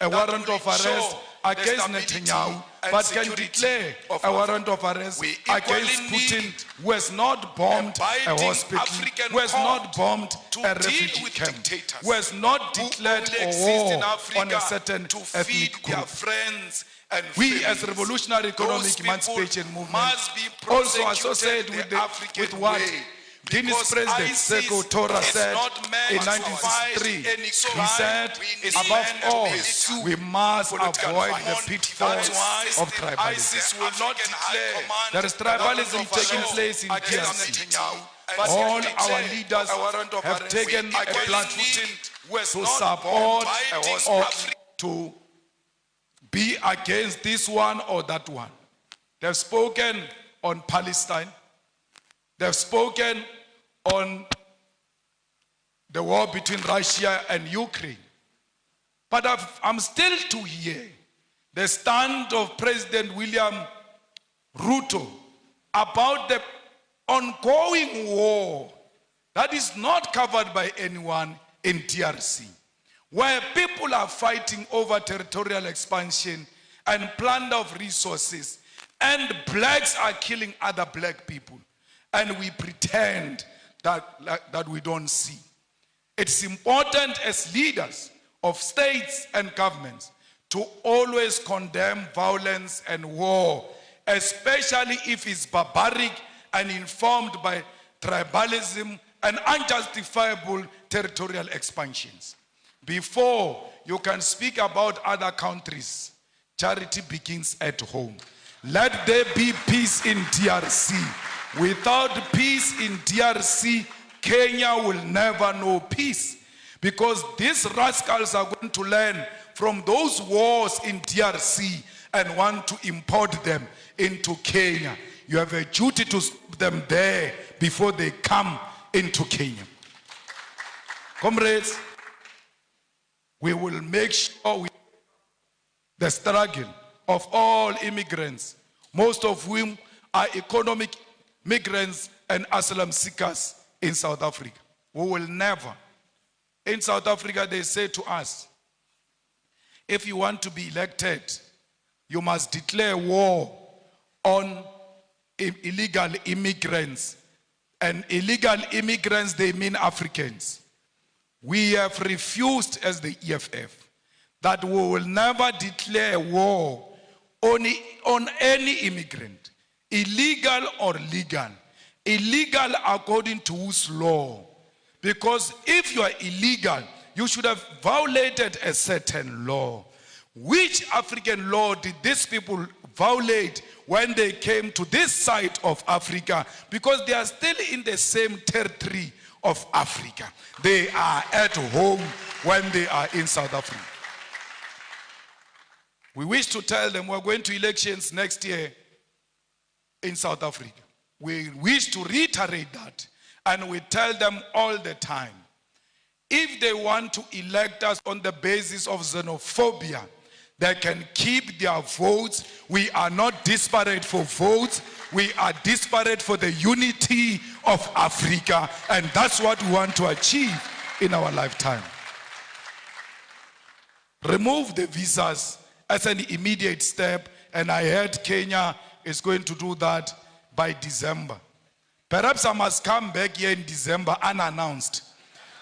Q: a warrant of arrest against Netanyahu, but can declare a warrant of arrest against Putin, who has not bombed a hospital, who has not bombed a refugee camp, who has not declared a war on a certain ethnic group. We as Revolutionary Economic Emancipation Movement also associate with what Guinea's president Sekou Touré said in 1963. He said, above all, we must avoid the pitfalls of tribalism. There is tribalism taking place in DRC. All our leaders have taken a platform to support or to be against this one or that one. They've spoken on Palestine. They've spoken on the war between Russia and Ukraine. But I'm still to hear the stand of President William Ruto about the ongoing war that is not covered by anyone in DRC, where people are fighting over territorial expansion and plunder of resources, and blacks are killing other black people. And we pretend that we don't see. It's important as leaders of states and governments to always condemn violence and war, especially if it's barbaric and informed by tribalism and unjustifiable territorial expansions. Before you can speak about other countries, charity begins at home. Let there be peace in DRC. Without peace in DRC, Kenya will never know peace, because these rascals are going to learn from those wars in DRC and want to import them into Kenya. You have a duty to stop them there before they come into Kenya. Comrades, we will make sure the struggle of all immigrants, most of whom are economic migrants and asylum seekers in South Africa. We will never. In South Africa, they say to us, if you want to be elected, you must declare war on illegal immigrants. And illegal immigrants, they mean Africans. We have refused as the EFF that we will never declare war on any immigrant, illegal or legal. Illegal according to whose law? Because if you are illegal, you should have violated a certain law. Which African law did these people violate when they came to this side of Africa? Because they are still in the same territory of Africa. They are at home when they are in South Africa. We wish to tell them we're going to elections next year in South Africa. We wish to reiterate that, and we tell them all the time, if they want to elect us on the basis of xenophobia, they can keep their votes. We are not disparate for votes. We are disparate for the unity of Africa, and that's what we want to achieve in our lifetime. Remove the visas as an immediate step, and I heard Kenya is going to do that by December. Perhaps I must come back here in December unannounced,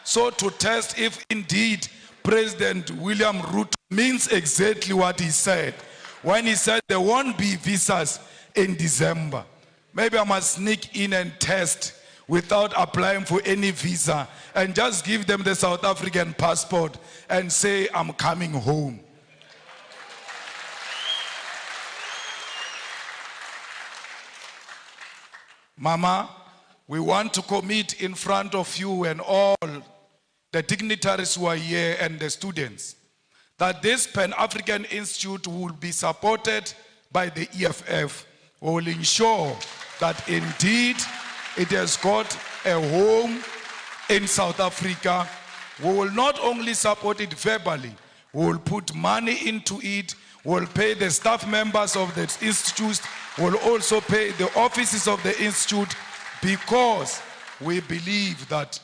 Q: so to test if indeed President William Ruto means exactly what he said when he said there won't be visas in December. Maybe I must sneak in and test without applying for any visa and just give them the South African passport and say I'm coming home. Mama, we want to commit in front of you and all the dignitaries who are here and the students that this Pan-African Institute will be supported by the EFF. We will ensure that indeed it has got a home in South Africa. We will not only support it verbally, we will put money into it, we will pay the staff members of the institute, we will also pay the offices of the institute, because we believe that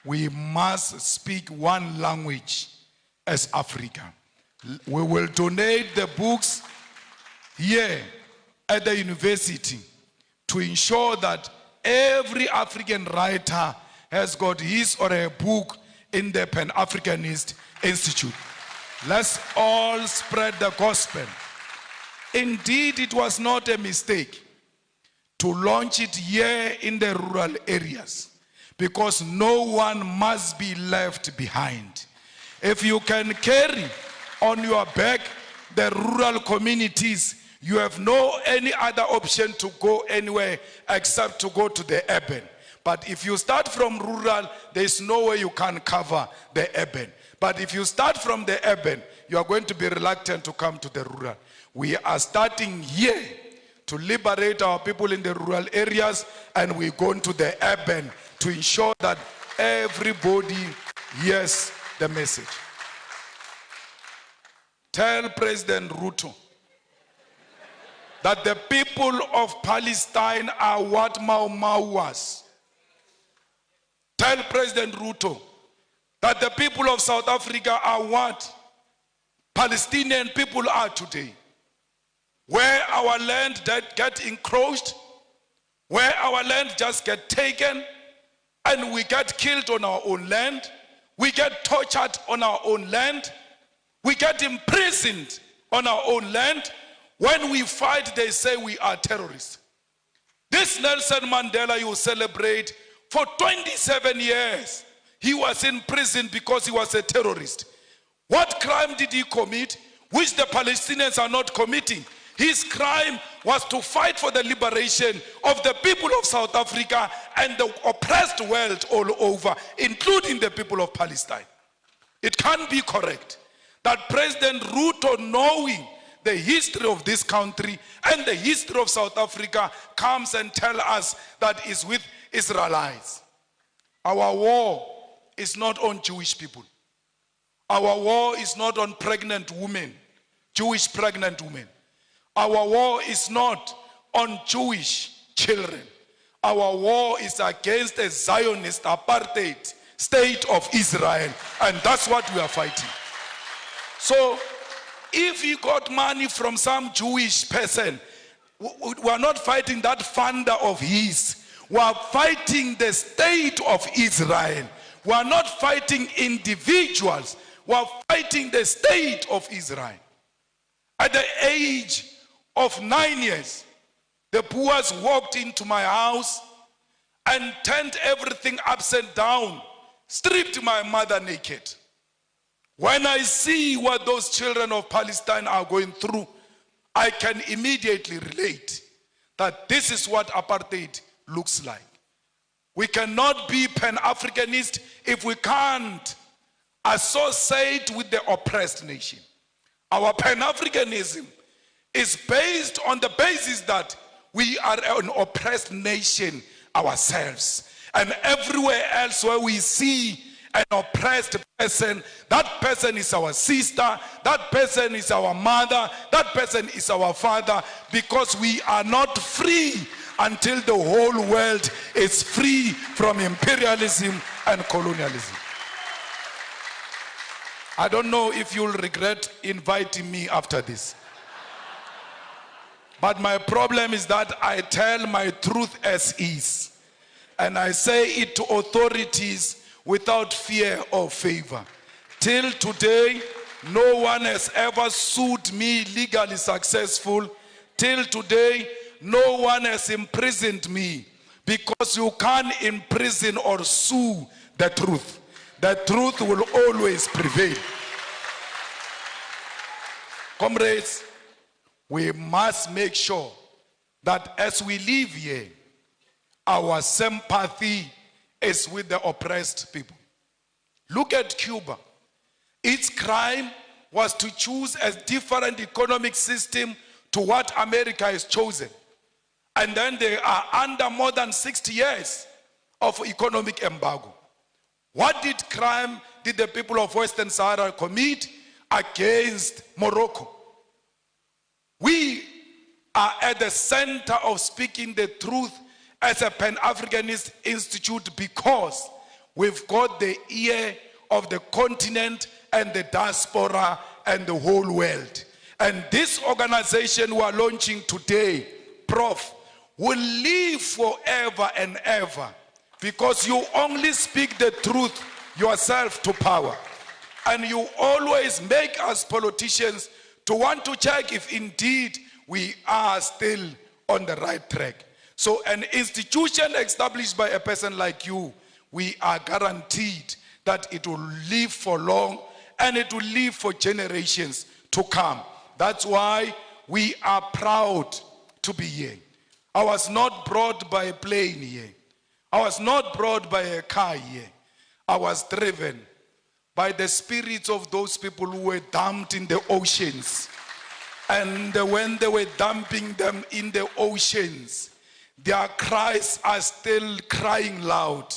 Q: we must speak one language as Africa. We will donate the books here at the university to ensure that every African writer has got his or her book in the Pan-Africanist Institute. Let's all spread the gospel. Indeed, it was not a mistake to launch it here in the rural areas, because no one must be left behind. If you can carry on your back the rural communities, you have no any other option to go anywhere except to go to the urban. But if you start from rural, there is no way you can cover the urban. But if you start from the urban, you are going to be reluctant to come to the rural. We are starting here to liberate our people in the rural areas, and we're going to the urban to ensure that everybody hears the message. Tell President Ruto that the people of Palestine are what Mau Mau was. Tell President Ruto that the people of South Africa are what Palestinian people are today. Where our land get encroached, where our land just get taken, and we get killed on our own land, we get tortured on our own land, we get imprisoned on our own land. When we fight, they say we are terrorists. This Nelson Mandela you celebrate, for 27 years, he was in prison because he was a terrorist. What crime did he commit, which the Palestinians are not committing? His crime was to fight for the liberation of the people of South Africa and the oppressed world all over, including the people of Palestine. It can't be correct that President Ruto, knowing the history of this country and the history of South Africa, comes and tells us that is with Israelites. Our war is not on Jewish people. Our war is not on pregnant women, Jewish pregnant women. Our war is not on Jewish children. Our war is against a Zionist apartheid state of Israel, and that's what we are fighting. So if you got money from some Jewish person, we are not fighting that funder of his. We are fighting the state of Israel. We are not fighting individuals. We are fighting the state of Israel. At the age of 9 years, the Boers walked into my house and turned everything upside down, stripped my mother naked. When I see what those children of Palestine are going through, I can immediately relate that this is what apartheid looks like. We cannot be Pan-Africanist if we can't associate with the oppressed nation. Our Pan-Africanism is based on the basis that we are an oppressed nation ourselves. And everywhere else where we see an oppressed person, that person is our sister, that person is our mother, that person is our father, because we are not free until the whole world is free from imperialism and colonialism. I don't know if you'll regret inviting me after this. But my problem is that I tell my truth as is. And I say it to authorities without fear or favor. Till today, no one has ever sued me legally successful. Till today, no one has imprisoned me, because you can't imprison or sue the truth. The truth will always prevail. Comrades, we must make sure that as we live here, our sympathy is with the oppressed people. Look at Cuba. Its crime was to choose a different economic system to what America has chosen. And then they are under more than 60 years of economic embargo. What crime did the people of Western Sahara commit against Morocco? We are at the center of speaking the truth as a Pan-Africanist institute, because we've got the ear of the continent and the diaspora and the whole world. And this organization we are launching today, Prof, will live forever and ever, because you only speak the truth yourself to power. And you always make us politicians to want to check if indeed we are still on the right track. So an institution established by a person like you, we are guaranteed that it will live for long and it will live for generations to come. That's why we are proud to be here. I was not brought by a plane here. I was not brought by a car here. I was driven by the spirits of those people who were dumped in the oceans. And when they were dumping them in the oceans, their cries are still crying loud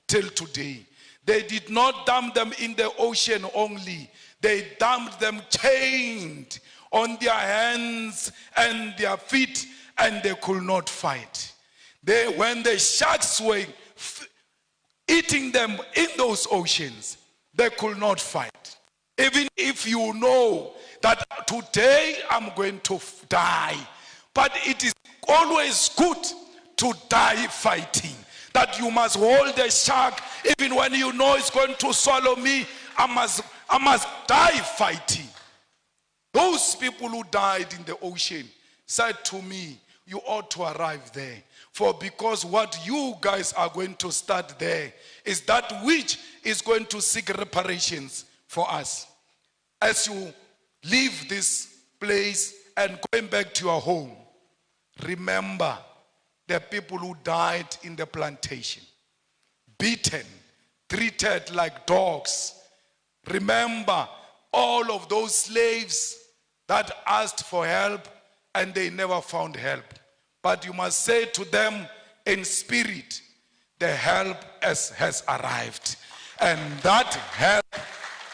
Q: till today. They did not dump them in the ocean only. They dumped them chained on their hands and their feet, and they could not fight. When the sharks were eating them in those oceans, they could not fight. Even if you know that today I'm going to die, but it is always good to die fighting. That you must hold the shark, even when you know it's going to swallow me, I must die fighting. Those people who died in the ocean said to me, you ought to arrive there. Because what you guys are going to start there is that which is going to seek reparations for us. As you leave this place and going back to your home, remember the people who died in the plantation, beaten, treated like dogs. Remember all of those slaves that asked for help and they never found help. But you must say to them in spirit, the help has arrived. And that help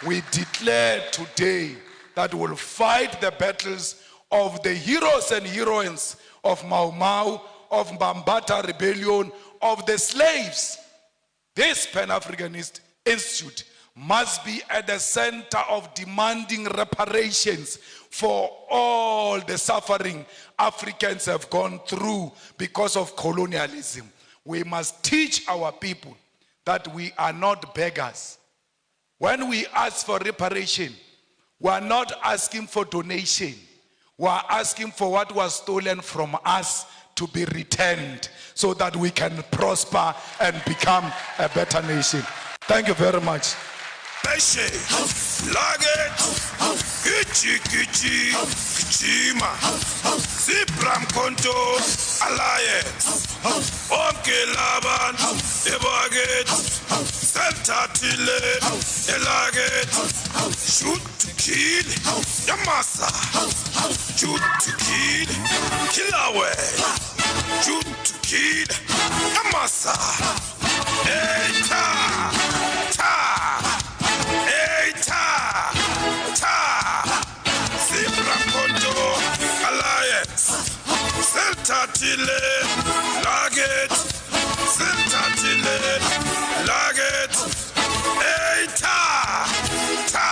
Q: we declare today that will fight the battles of the heroes and heroines of Mau Mau, of Mbambata Rebellion, of the slaves. This Pan-Africanist Institute must be at the center of demanding reparations for all the suffering Africans have gone through because of colonialism. We must teach our people that we are not beggars. When we ask for reparation, we are not asking for donation. We are asking for what was stolen from us to be returned so that we can prosper and become a better nation. Thank you very much.
R: Peshe, Laget, Gichi Gichi, Gichima, Zipram Konto, Alliance, Onke Laban, Ebaget, Sentatile, Elaget, Shoot to kill, Yamasa, Shoot to kill, Killawe, Shoot to kill, Yamasa, Eta, Ta. Sentatile, Laget, Sentatile, Laget, Eita, Ta,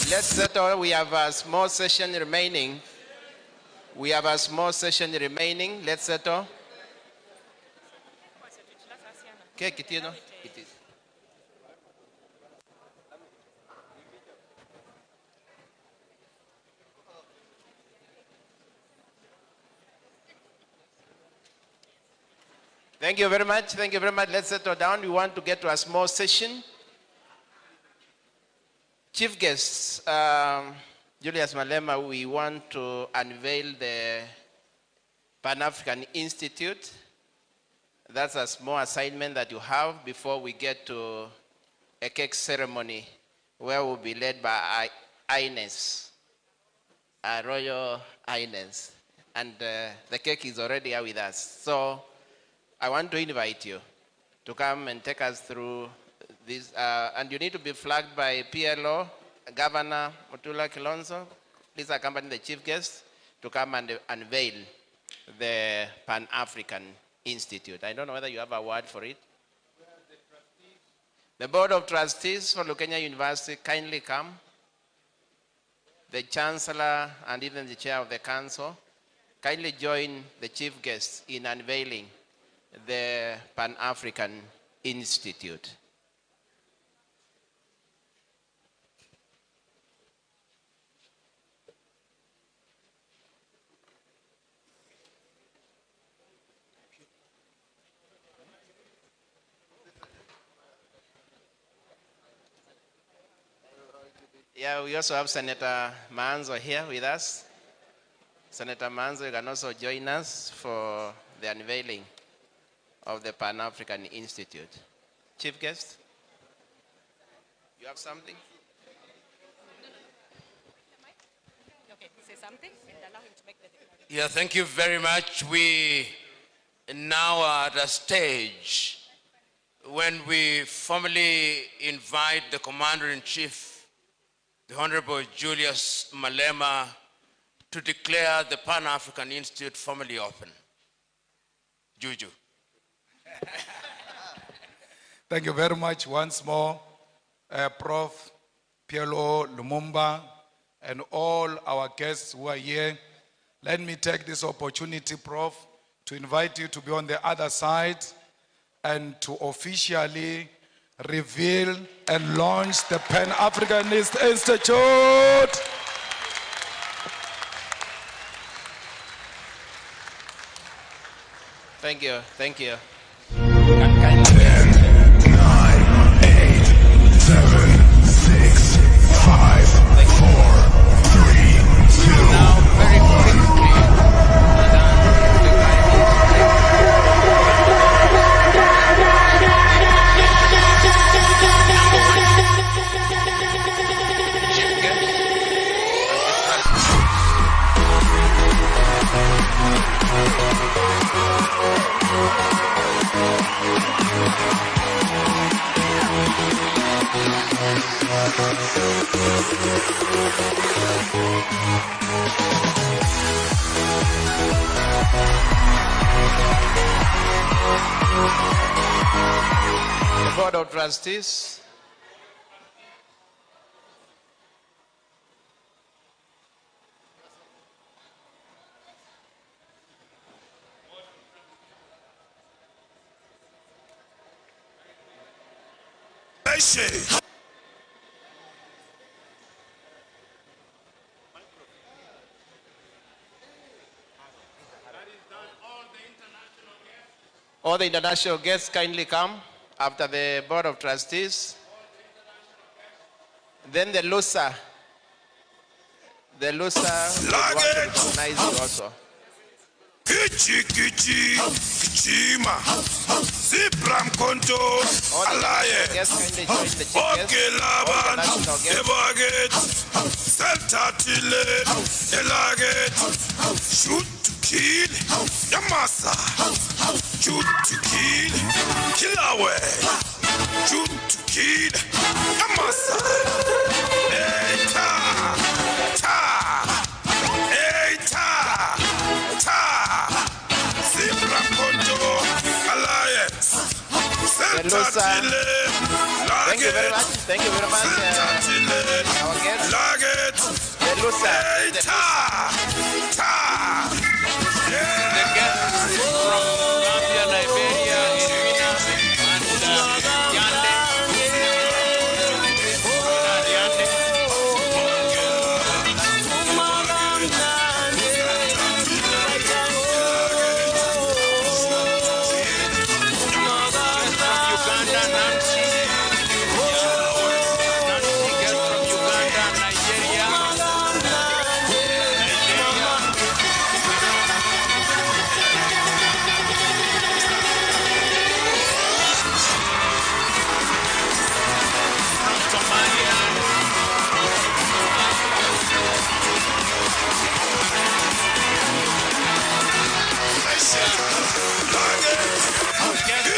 F: Let's settle. We have a small session remaining. Let's settle. Okay, Kitino. Thank you very much. Let's settle down. We want to get to a small session. Chief guests, Julius Malema, we want to unveil the Pan-African Institute. That's a small assignment that you have before we get to a cake ceremony where we'll be led by Ines, a Royal Ines. And the cake is already here with us. So I want to invite you to come and take us through this, and you need to be flagged by PLO, Governor Mutula Kilonzo. Please accompany the chief guest to come and unveil the Pan-African Institute. I don't know whether you have a word for it. The Board of Trustees for LUKENYA University, kindly come. The Chancellor and even the Chair of the Council, kindly join the chief guests in unveiling the Pan-African Institute. Yeah, we also have Senator Manzo here with us. Senator Manzo, you can also join us for the unveiling of the Pan-African Institute. Chief guest, you have something?
S: Okay, say something and allow him to make the declaration.
J: Yeah, thank you very much. We now are at a stage when we formally invite the Commander-in-Chief, the Honorable Julius Malema, to declare the Pan-African Institute formally open. Juju.
Q: Thank you very much once more, Prof. PLO Lumumba, and all our guests who are here. Let me take this opportunity, Prof, to invite you to be on the other side and to officially reveal and launch the Pan-Africanist Institute.
F: Thank you.
R: 10, 9, 8,
F: The Board of Trustees. All the international guests kindly come after the Board of Trustees. Then the LUSA. The LUSA would want to recognize you also.
R: Kichi kichi kichima Sipram Konto Alaye Okelaban Ebaget Seltatile Elaget Shoot to kill Yamasa Shoot to kill Kilawe Shoot to kill Yamasa Eta Ta Eta Ta Alliance.
F: Thank you very much. Thank you very much. Our guests. The LUSA. The guests from Gambia, Liberia, Irina, and Yande.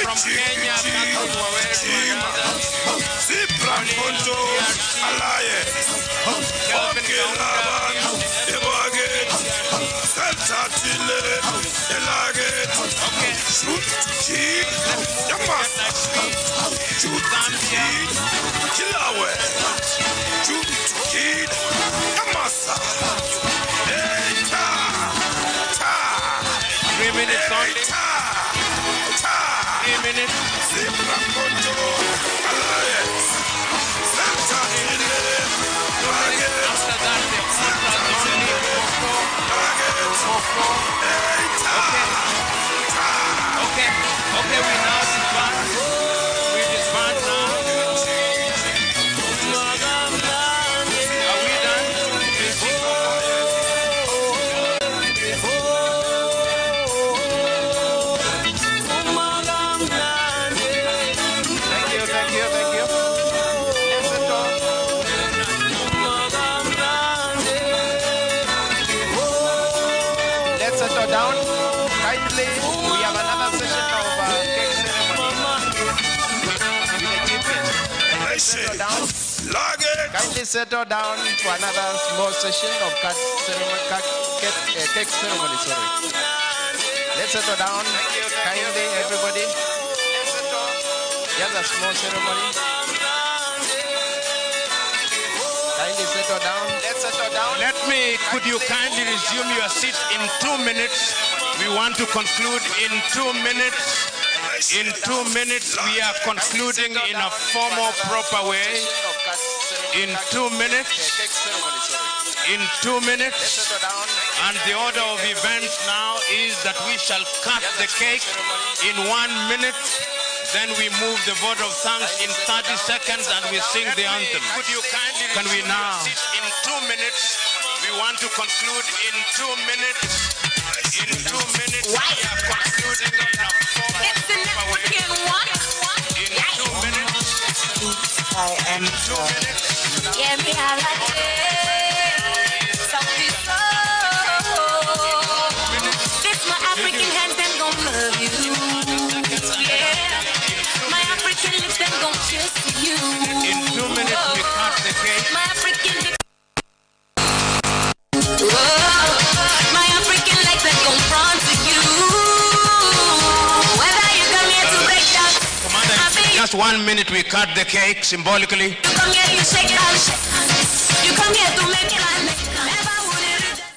F: From Kenya,
R: Sipram Konto Alliance. Okelaban Ebaget Seltatile Elaget Shoot to kill Yamasa Shoot to kill Kilawe Shoot to kill Yamasa Eta Ta
F: 3 minutes only. 3 minutes.
R: Sipram Konto Alliance Seltatile Elaget
F: After that, the contract only Okay, we now disband. We disband now. Are we done? Thank you. Let's settle down. Kindly, we have another session of cake ceremony with the chief guest. Settle down. Kindly settle down for another small session of cake ceremony. Let's settle down. Kindly, everybody. Just a small ceremony. Kindly settle down. Let's settle down.
J: Could you kindly resume your seat in 2 minutes? We want to conclude in 2 minutes. In 2 minutes, we are concluding in a formal, proper way. In 2 minutes. In 2 minutes. And the order of events now is that we shall cut the cake in 1 minute. Then we move the vote of thanks in 30 seconds and we sing the anthem. Can we now? In 2 minutes, we want to conclude in 2 minutes. In 2 minutes, we are concluding in a formal way. In 2 minutes.
T: I am yeah, me I like it. Something so. This my African hands, them gon' love you. Yeah. My African lips, them gon' kiss you.
J: In 2 minutes, we cut the cake.
T: My African lips. My African
J: just 1 minute, we cut the cake symbolically.
T: You come here, you shake, I'll shake. You come here to make it like me. Never would it reject.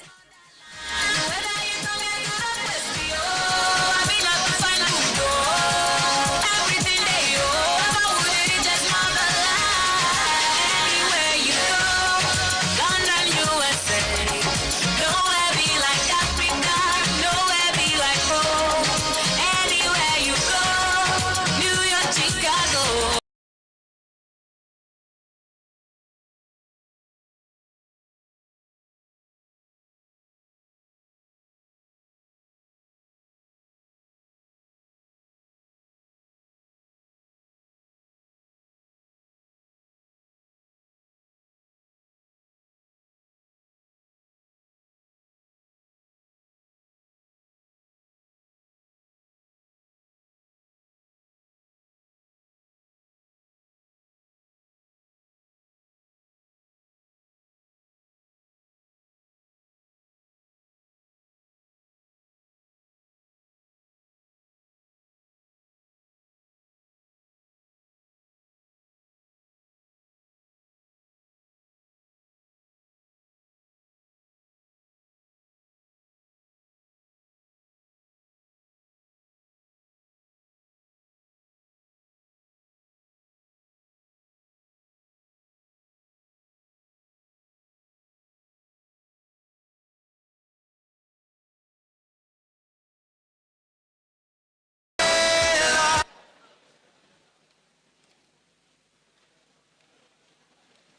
T: Whether you come here to the West, I be like to find a good door. Everything they never would it reject motherland. Anywhere you go, London, USA. Nowhere be like Africa, nowhere be like home. Anywhere you go, New York, Chicago.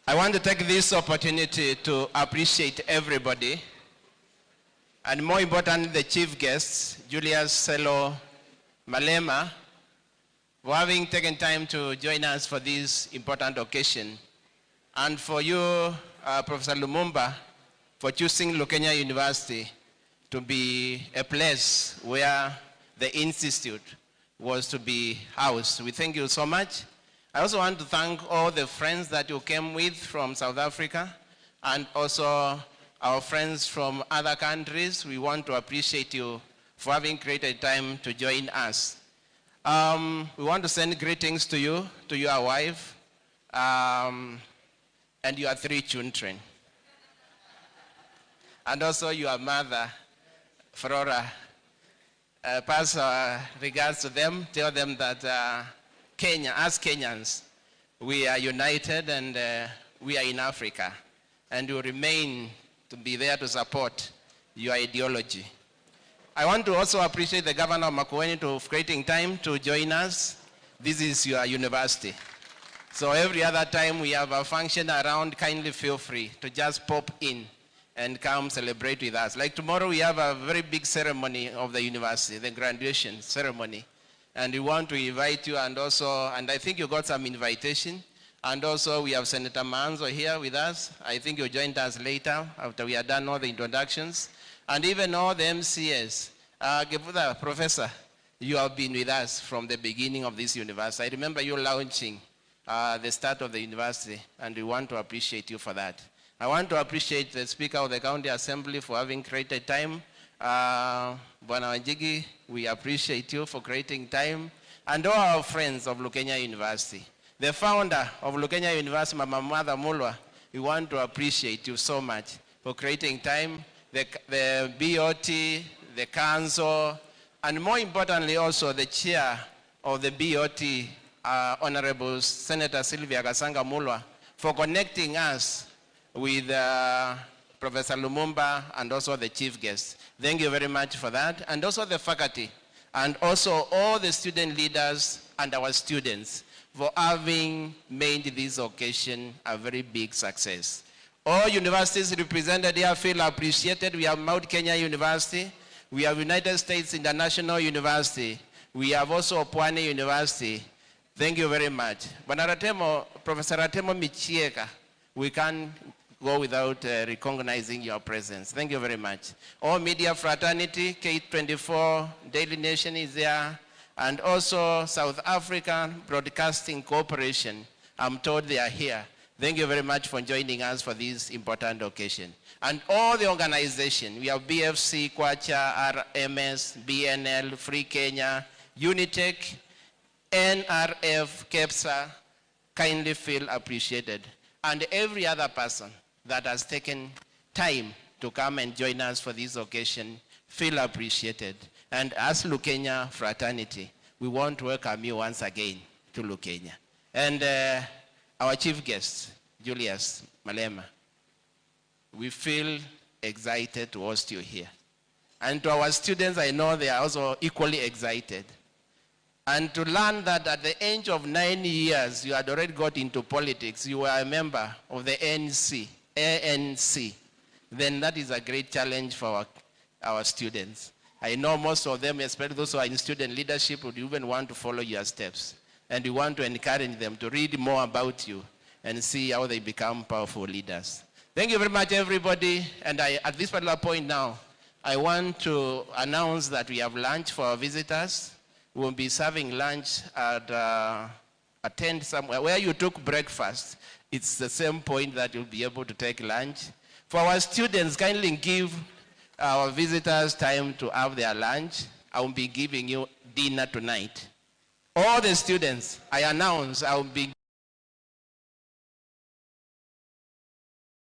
F: I want to take this opportunity to appreciate everybody, and more importantly, the chief guests, Julius Malema, for having taken time to join us for this important occasion. And for you, Professor Lumumba, for choosing LUKENYA University to be a place where the institute was to be housed. We thank you so much. I also want to thank all the friends that you came with from South Africa, and also our friends from other countries. We want to appreciate you for having created time to join us. We want to send greetings to you, to your wife, and your 3 children. And also your mother, Flora. Pass regards to them. Tell them that Kenya, as Kenyans, we are united and we are in Africa. And we remain to be there to support your ideology. I want to also appreciate the governor of MAKUENI for creating time to join us. This is your university. So every other time we have a function around, kindly feel free to just pop in and come celebrate with us. Like tomorrow we have a very big ceremony of the university, the graduation ceremony. And we want to invite you, and I think you got some invitation. And also we have Senator Manzo here with us. I think you joined us later after we had done all the introductions. And even all the MCS. Professor, you have been with us from the beginning of this university. I remember you launching the start of the university, and we want to appreciate you for that. I want to appreciate the Speaker of the County Assembly for having created time. Bwana Wanjigi, we appreciate you for creating time. And all our friends of LUKENYA University. The founder of LUKENYA University, Mama Mother Mulwa, we want to appreciate you so much for creating time. The BOT, the council, and more importantly also the chair of the BOT, Honorable Senator Sylvia Kasanga Mulwa, for connecting us with Professor Lumumba and also the chief guest. Thank you very much for that. And also the faculty, and also all the student leaders and our students for having made this occasion a very big success. All universities represented here feel appreciated. We have Mount Kenya University, we have United States International University, we have also Pwani University. Thank you very much. Professor Ratemo Michieka, we can't go without recognizing your presence. Thank you very much. All media fraternity, K24, Daily Nation is there, and also South African Broadcasting Corporation. I'm told they are here. Thank you very much for joining us for this important occasion. And all the organization, we have BFC, Kwacha, RMS, BNL, Free Kenya, Unitech, NRF, KEPSA, kindly feel appreciated. And every other person that has taken time to come and join us for this occasion, feel appreciated. And as LUKENYA fraternity, we want to welcome you once again to LUKENYA. And our chief guest, Julius Malema, we feel excited to host you here. And to our students, I know they are also equally excited. And to learn that at the age of 9 years, you had already got into politics, you were a member of the ANC, then that is a great challenge for our students. I know most of them, especially those who are in student leadership, would even want to follow your steps. And we want to encourage them to read more about you and see how they become powerful leaders. Thank you very much, everybody. And at this particular point now, I want to announce that we have lunch for our visitors. We'll be serving lunch at attend somewhere where you took breakfast. It's the same point that you'll be able to take lunch. For our students, kindly give our visitors time to have their lunch. I will be giving you dinner tonight. All the students, I announce I will be